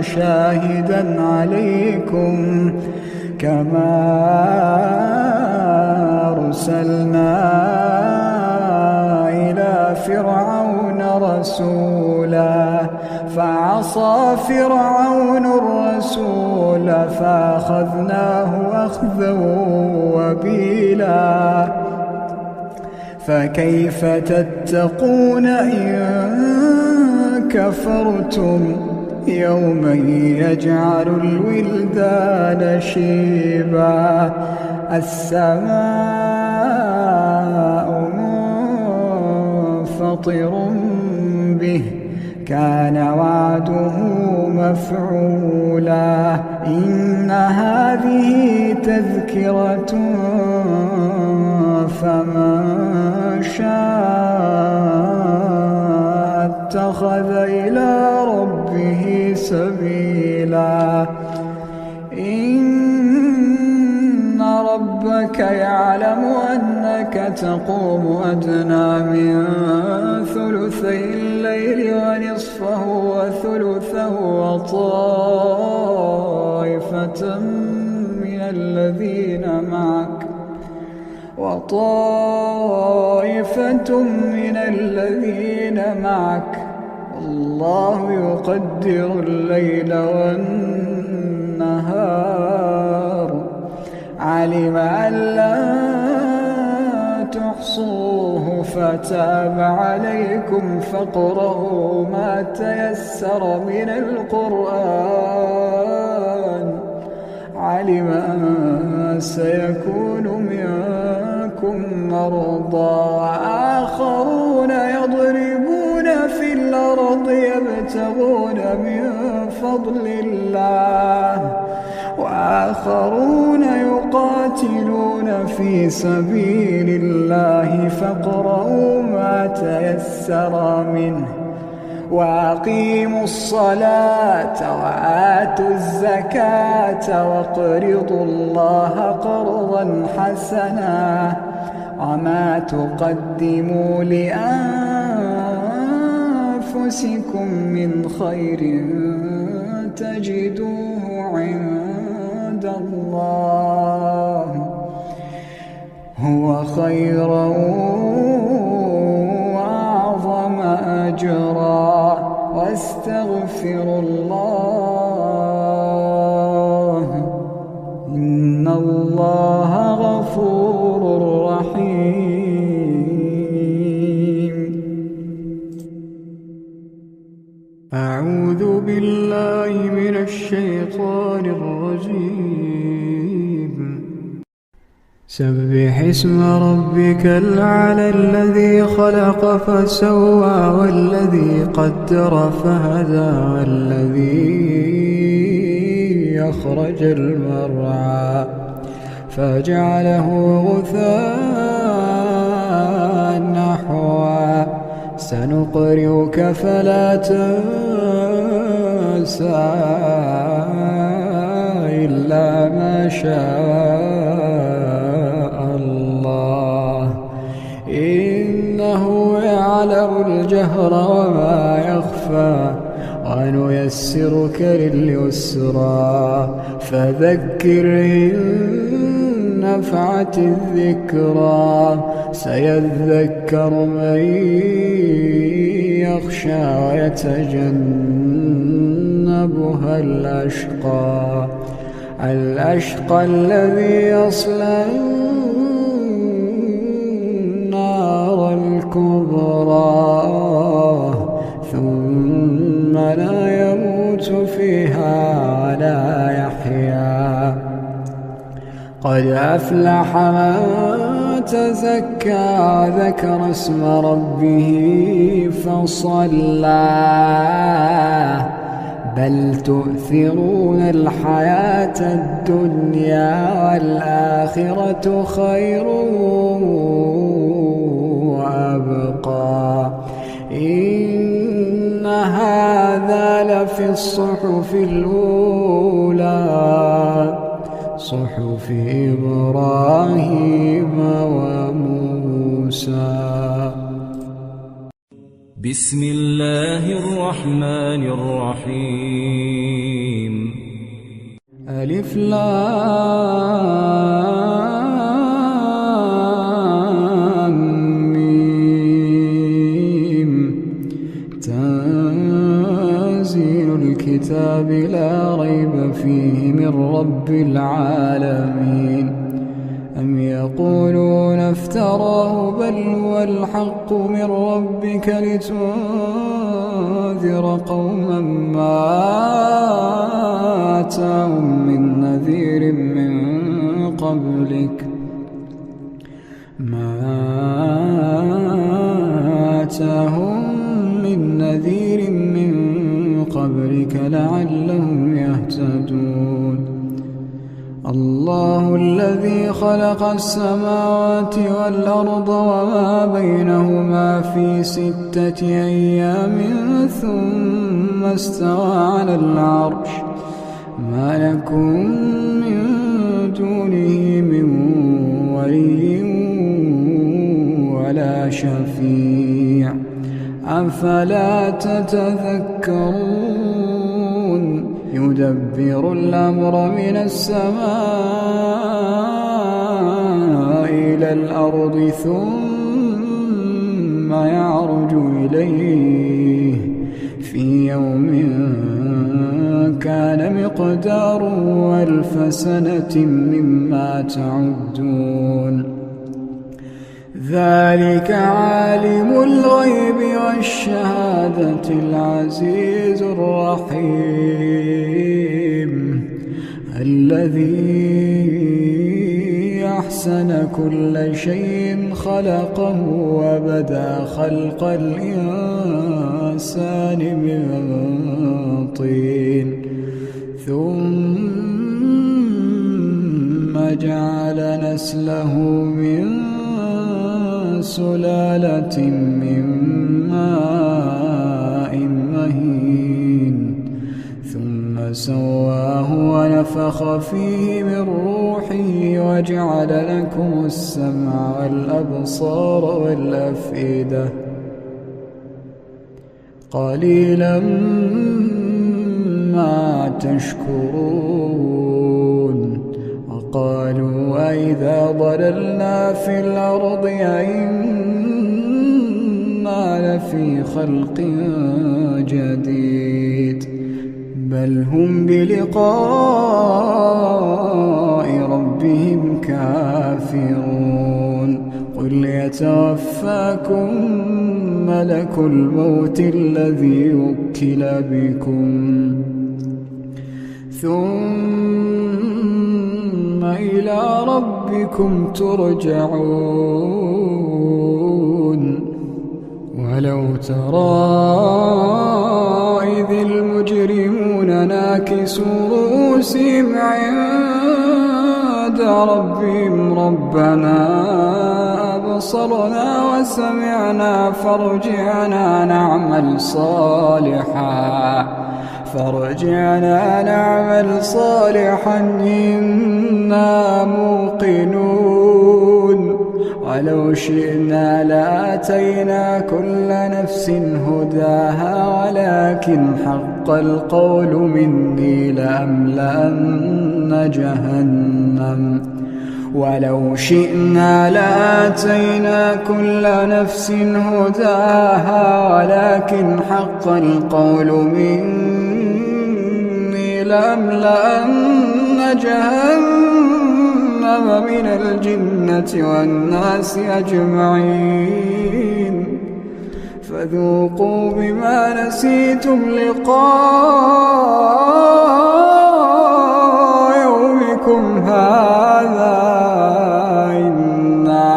شاهدا عليكم كما أرسلنا إلى فرعون رسولا فعصى فرعون الرسول فأخذناه أخذا وبيلا فكيف تتقون إن كفرتم يوما يجعل الولدان شيبا السماء منفطر به كان وعده مفعولا إن هذه تذكرة فمن شاء اتخذ إلى ربه سبيلا إن ربك يعلم أنك تقوم أدنى من ثلثي الليل ونصفه وثلثه وطائفة من الذين معك والله يقدر الليل والنهار علم أن لا تحصوه فتاب عليكم فاقرؤوا ما تيسر من القرآن علم أن سيكون منكم مرضى وآخرون يضربون في الأرض يبتغون من فضل الله وآخرون يقاتلون في سبيل الله فاقرؤوا ما تيسر منه وأقيموا الصلاة وآتوا الزكاة واقرضوا الله قرضا حسنا وما تقدموا لأنفسكم من خير تجدوه عند الله هو خيرا وأعظم أجرا واستغفروا الله إن الله غفور رحيم. أعوذ بالله من الشيطان الرجيم. سبح اسم ربك الأعلى الذي خلق فسوى والذي قدر فهدى والذي أخرج المرعى فجعله غثاء نحوا سنقرئك فلا تنسى إلا ما شاء الله إنه يعلم الجهر وما يخفى ونيسرك لليسرى فذكر إن نفعت الذكرى سيذكر من يخشى ويتجنبها الأشقى الذي يصلى النار الكبرى ثم لا يموت فيها ولا يحيا قد أفلح من تزكى ذكر اسم ربه فصلى بل تؤثرون الحياة الدنيا والآخرة خير وأبقى إن هذا لفي الصحف الأولى صحف إبراهيم وموسى. بسم الله الرحمن الرحيم. ألف لام ميم تنزيل الكتاب لا ريب فيه من رب العالمين. أم يقولون افتراه بل هو الحق من ربك لتنذر قوما ما آتاهم من نذير من قبلك لعلهم يهتدون. الله الذي خلق السماوات والأرض وما بينهما في 6 أيام ثم استوى على العرش ما لكم من دونه من ولي ولا شفيع أفلا تتذكرون. يدبر الأمر من السماء إلى الأرض ثم يعرج إليه في يوم كان مقداره 1000 سنة مما تعدون. ذلك عالم الغيب والشهادة العزيز الرحيم الذي أحسن كل شيء خلقه وبدأ خلق الإنسان من طين ثم جعل نسله من سلالة من ماء مهين ثم سواه ونفخ فيه من روحه وجعل لكم السمع والأبصار والأفئدة قليلا ما تشكرون. وقالوا أئذا ضللنا في الأرض أئنا لفي خلق جديد بل هم بلقاء ربهم كافرون. قل يتوفاكم ملك الموت الذي وكل بكم ثم إلى ربكم ترجعون. ولو ترى إذ المجرمون ناكسوا رؤوسهم عند ربهم ربنا أبصرنا وسمعنا فارجعنا نعمل صالحا إنا موقنون. ولو شئنا لآتينا كل نفس هداها ولكن حق القول مني لأملأن جهنم ولو شئنا لآتينا كل نفس هداها ولكن حق القول مني لأملأن جهنم من الجنة والناس أجمعين فذوقوا بما نسيتم لقاء يومكم هذا إنا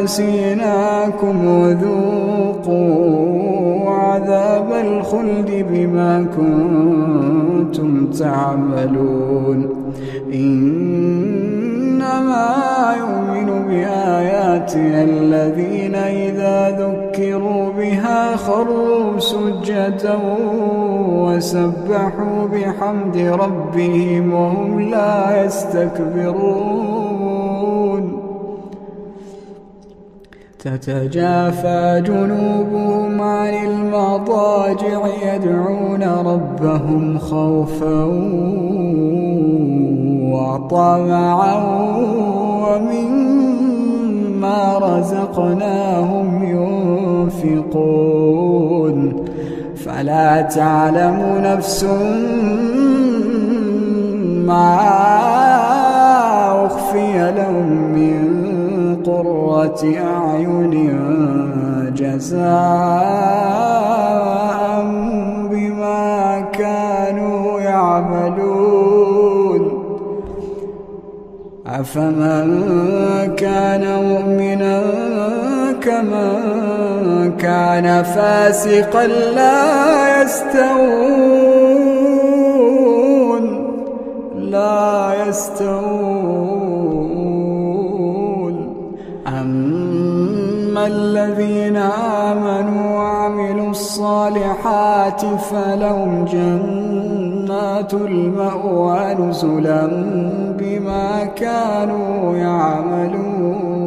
نسيناكم وذوقوا عذاب الخلد بما كنتم تعملون. إنما يؤمن بآياتنا الذين إذا ذكروا بها خروا سجدا وسبحوا بحمد ربهم وهم لا يستكبرون. تتجافى جنوبهم عن المضاجع يدعون ربهم خوفا وطمعا ومما رزقناهم ينفقون فلا تعلم نفس ما أخفي لهم من قرة أعين جزاء بما كانوا يعملون أفمن كان مؤمنا كمن كان فاسقا لا يستوون أما الذين آمنوا وعملوا الصالحات فلهم جنات المأوى نزلا بما كانوا يعملون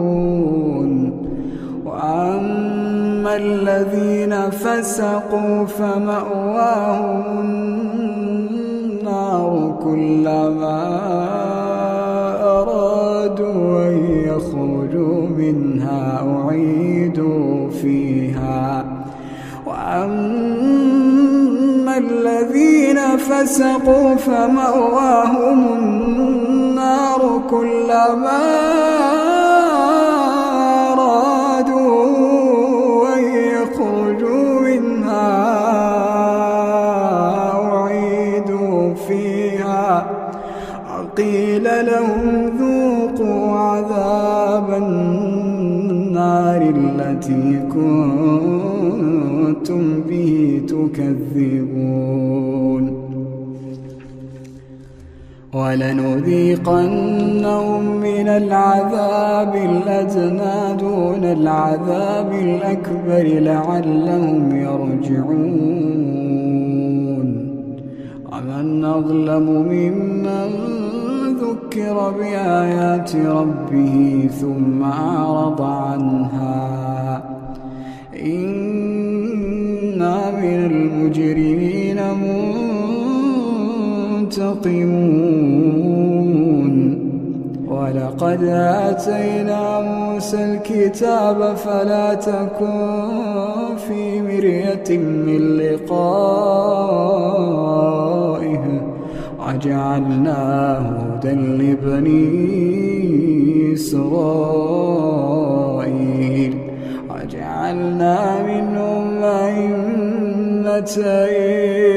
وأما الذين فسقوا فمأواهم النار كلما أرادوا أن يخرجوا منها أعيدوا فيها وأما الذين فسقوا فمأواهم النار كلما أرادوا أن يخرجوا منها أعيدوا فيها وقيل لهم ذوقوا عذاب النار التي كنتم به تكذبون ولنذيقنهم من العذاب الأدنى دون العذاب الأكبر لعلهم يرجعون ومن أظلم ممن ذكر بآيات ربه ثم أعرض عنها إنا من المجرمين منتقمون ولقد آتينا موسى الكتاب فلا تكن في مرية من لقائه وجعلناه هدى لبني إسرائيل وجعلنا منهم أئمة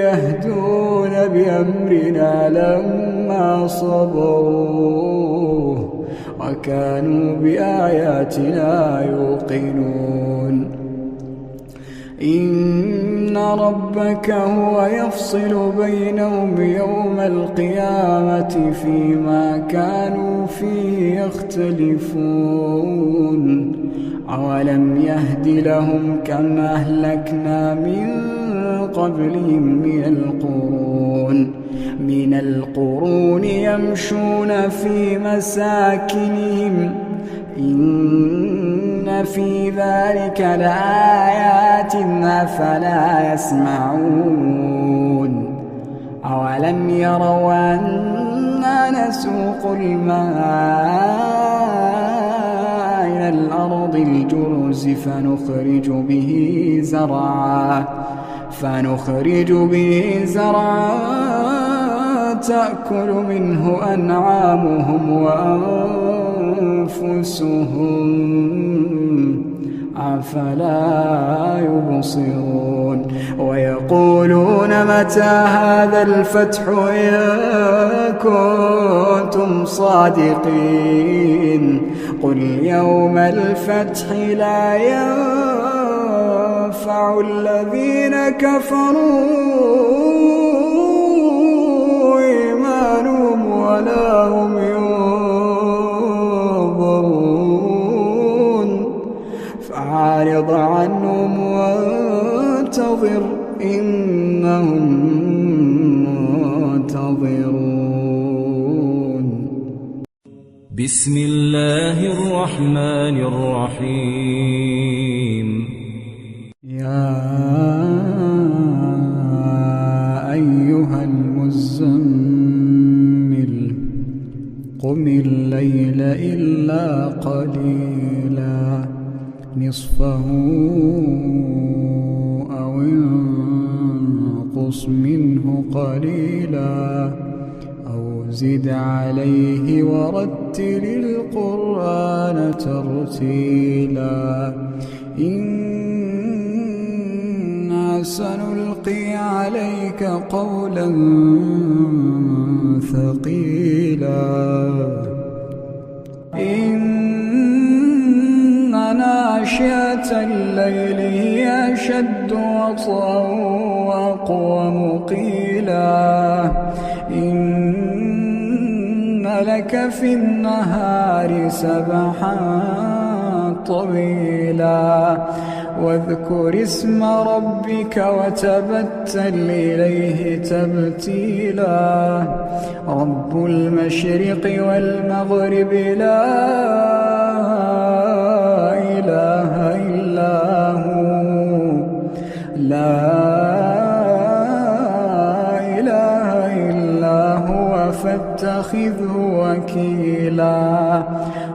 يهدون بأمرنا لما صبروا وكانوا بآياتنا يوقنون إن ربك هو يفصل بينهم يوم القيامة فيما كانوا فيه يختلفون أولم يهد لهم كم أهلكنا من قبلهم من القرون يمشون في مساكنهم إن في ذلك لآيات أفلا يسمعون أولم يروا أنا نسوق الماء إلى الأرض الجرز فنخرج به زرعا تأكل منه أنعامهم وأنفسهم أفلا يبصرون ويقولون متى هذا الفتح إن كنتم صادقين قل يوم الفتح لا ينفع الذين كفروا إيمانهم ولا هم ينظرون فأعرض عنهم وانتظر إنهم منتظرون. بسم الله الرحمن الرحيم. يا أيها المزمل قم الليل إلا قليلا نصفه أو انقص منه قليلا أو زد عليه ورتل القرآن ترتيلا إنا سنلقي عليك قولا ثقيلا إن ناشئة الليل هي أشد وطئا وأقوم قيلا إن لك في النهار سبحا طويلا واذكر اسم ربك وتبتل إليه تبتيلا رب المشرق والمغرب لا إله إلا هو فاتخذه وكيلا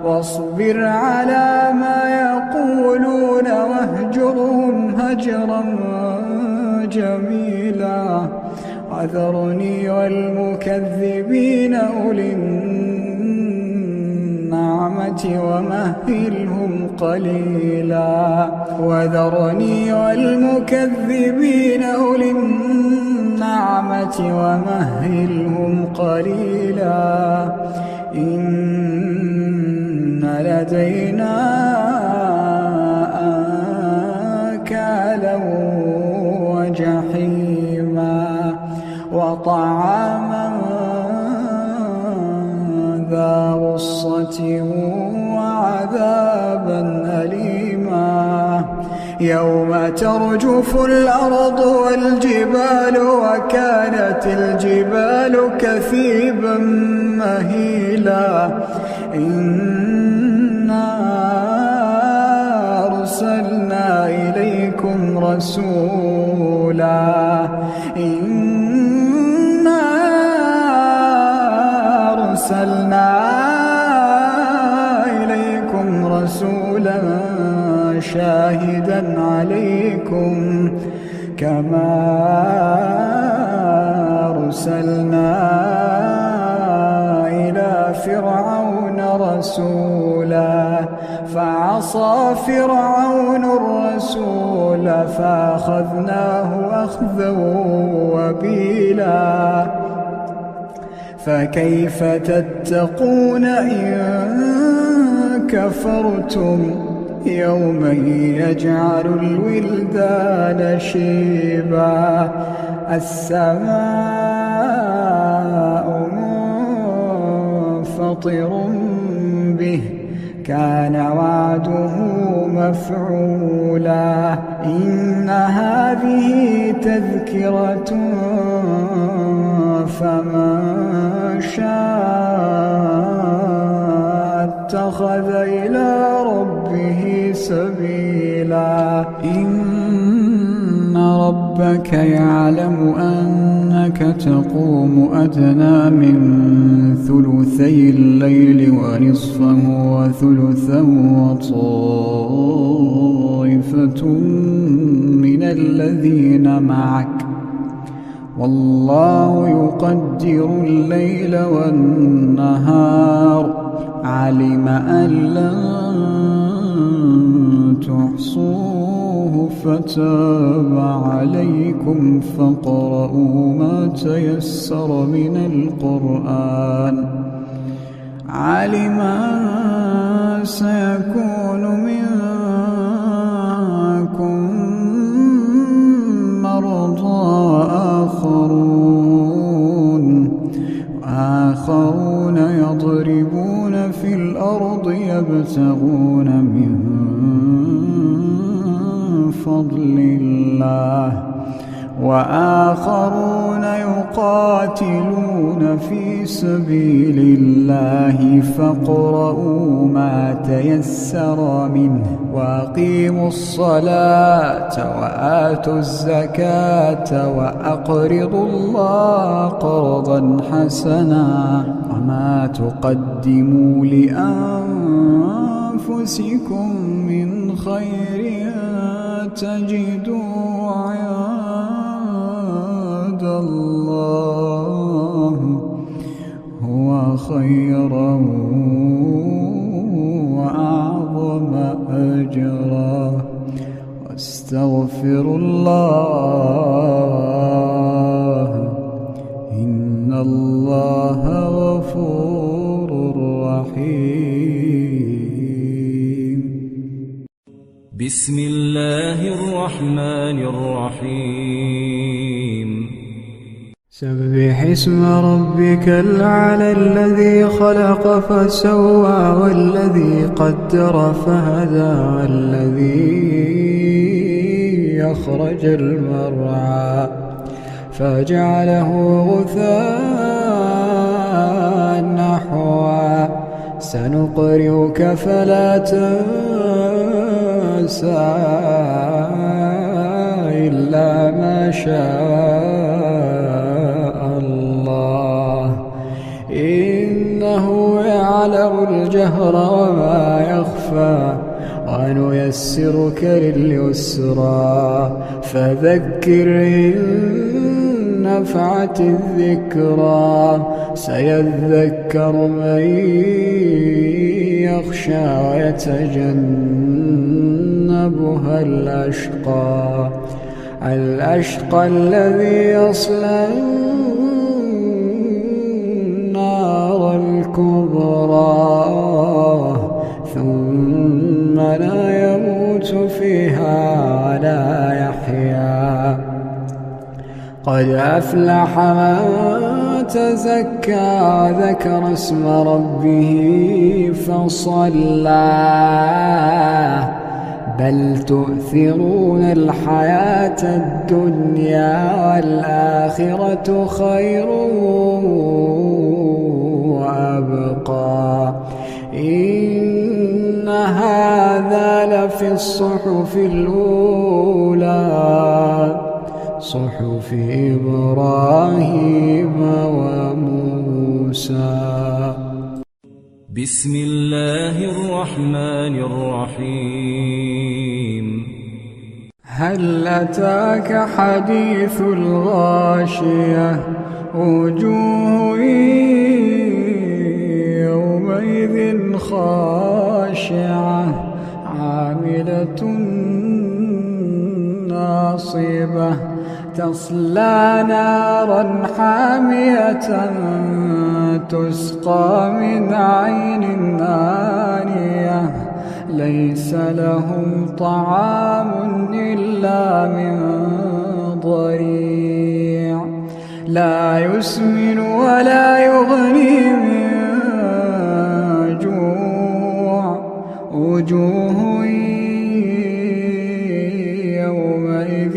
واصبر على ما يقولون واهجرهم هجرا جميلا وذرني والمكذبين أولي النعمة ومهلهم قليلا وذرني والمكذبين أولي النعمة ومهلهم قليلا إن لدينا أنكالا وجحيما وطعاما ذا غصة وعذابا أليما يوم ترجف الأرض والجبال وكانت الجبال كثيبا مهيلا إنا أرسلنا إليكم رسولا شاهدا عليكم كما أرسلنا إلى فرعون رسولا فعصى فرعون الرسول فأخذناه أخذا وبيلا فكيف تتقون إن كفرتم يوما يجعل الولدان شيبا السماء منفطر به كان وعده مفعولا إن هذه تذكرة فمن شاء اتخذ إلى ربه سبيلا إن ربك يعلم أنك تقوم أدنى من ثلثي الليل ونصفه وثلثا وطائفة من الذين معك والله يقدر الليل والنهار علم أن لن تحصوه فتاب عليكم فاقرؤوا ما تيسر من القرآن علم أن سيكون منكم مرضى آخرون يضربون في الأرض يبتغون من فضل الله وآخرون يقاتلون في سبيل الله فاقرؤوا ما تيسر منه وأقيموا الصلاة وآتوا الزكاة وأقرضوا الله قرضا حسنا وما تقدموا لأنفسكم من خير تجدوا عند خيرا وأعظم أجرا. واستغفر الله إن الله غفور رحيم. بسم الله الرحمن الرحيم. سبح اسم ربك الأعلى الذي خلق فسوى والذي قدر فهدى والذي أخرج المرعى فجعله غثاء نحوا. سنقرئك فلا تنسى إلا ما شاء الله إنه يعلم الجهر وما يخفى. ونيسرك لليسرى فذكر إن نفعت الذكرى. سيذكر من يخشى ويتجنبها الأشقى الذي يصلى النار الكبرى ثم لا يموت فيها ولا يحيا. قد أفلح من تزكى وذكر اسم ربه فصلى. بل تؤثرون الحياة الدنيا والآخرة خير وأبقى. إن هذا لفي الصحف الأولى صحف إبراهيم وموسى. بسم الله الرحمن الرحيم. هل أتاك حديث الغاشية وجوه يومئذ خاشعة عاملة ناصبة تصلى نارا حامية تسقى من عين آنية ليس لهم طعام إلا من ضريع لا يسمن ولا يغني من جوع. وجوه يومئذ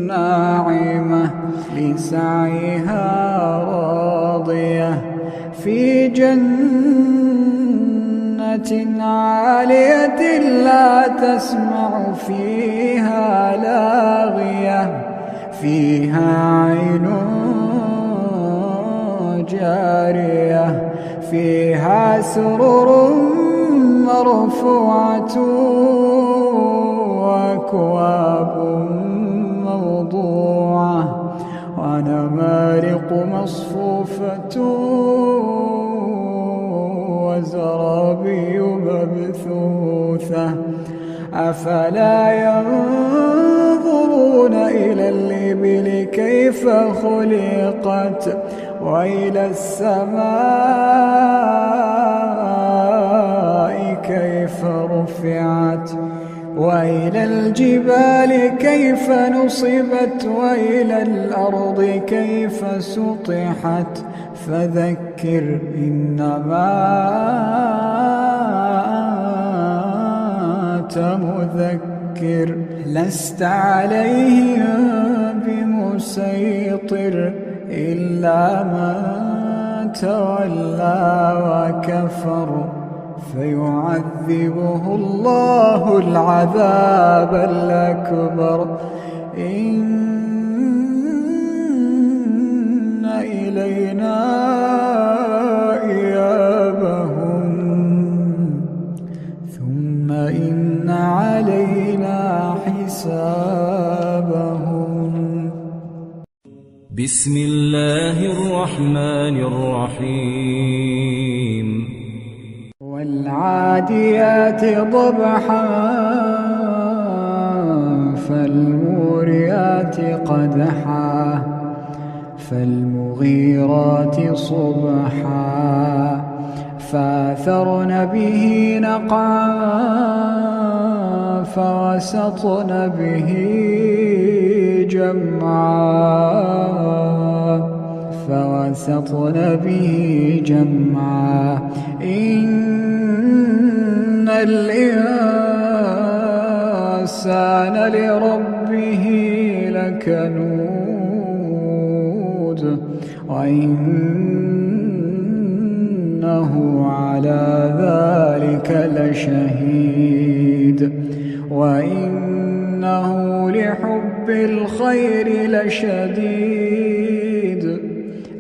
ناعمة لسعيها راضية في جنة عالية لا تسمع فيها لاغية فيها عين جارية فيها سرر مرفوعة وأكواب موضوعة ونمارق مصفوفة وزرابي مبثوثة. أفلا ينظرون إلى الإبل كيف خلقت وإلى السماء كيف رفعت وإلى الجبال كيف نصبت وإلى الأرض كيف سطحت. فذكر إنما أنت مذكر لست عليهم بمسيطر إلا من تولى وكفر فيعذبه الله العذاب الأكبر. إن إلينا إيابهم ثم إن علينا حسابهم. بسم الله الرحمن الرحيم والعاديات ضبحا فالموريات قدحا فالمغيرات صبحا فأثرن به نقعا فوسطن به جمعا إن الإنسان لربه لكنود وإنه على ذلك لشهيد وإنه لحب الخير لشديد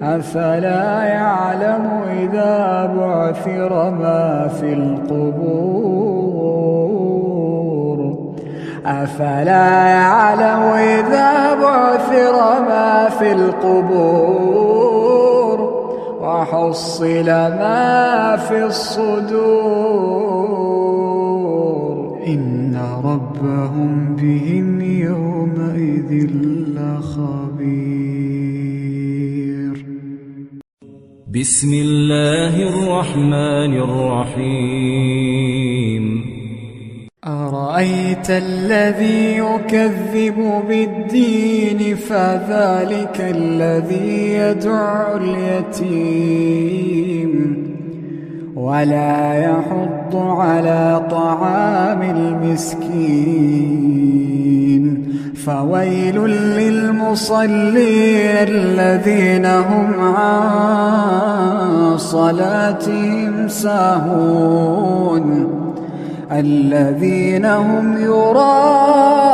أفلا يعلم إذا بعثر ما في القبور أفلا يعلم إذا بعثر ما في القبور وحصل ما في الصدور إن ربهم بهم يومئذ لخبير. بسم الله الرحمن الرحيم أرأيت الذي يكذب بالدين فذلك الذي يدع اليتيم ولا يحض على طعام المسكين فويل للمصلين الذين هم عن صلاتهم ساهون الذين هم يراءون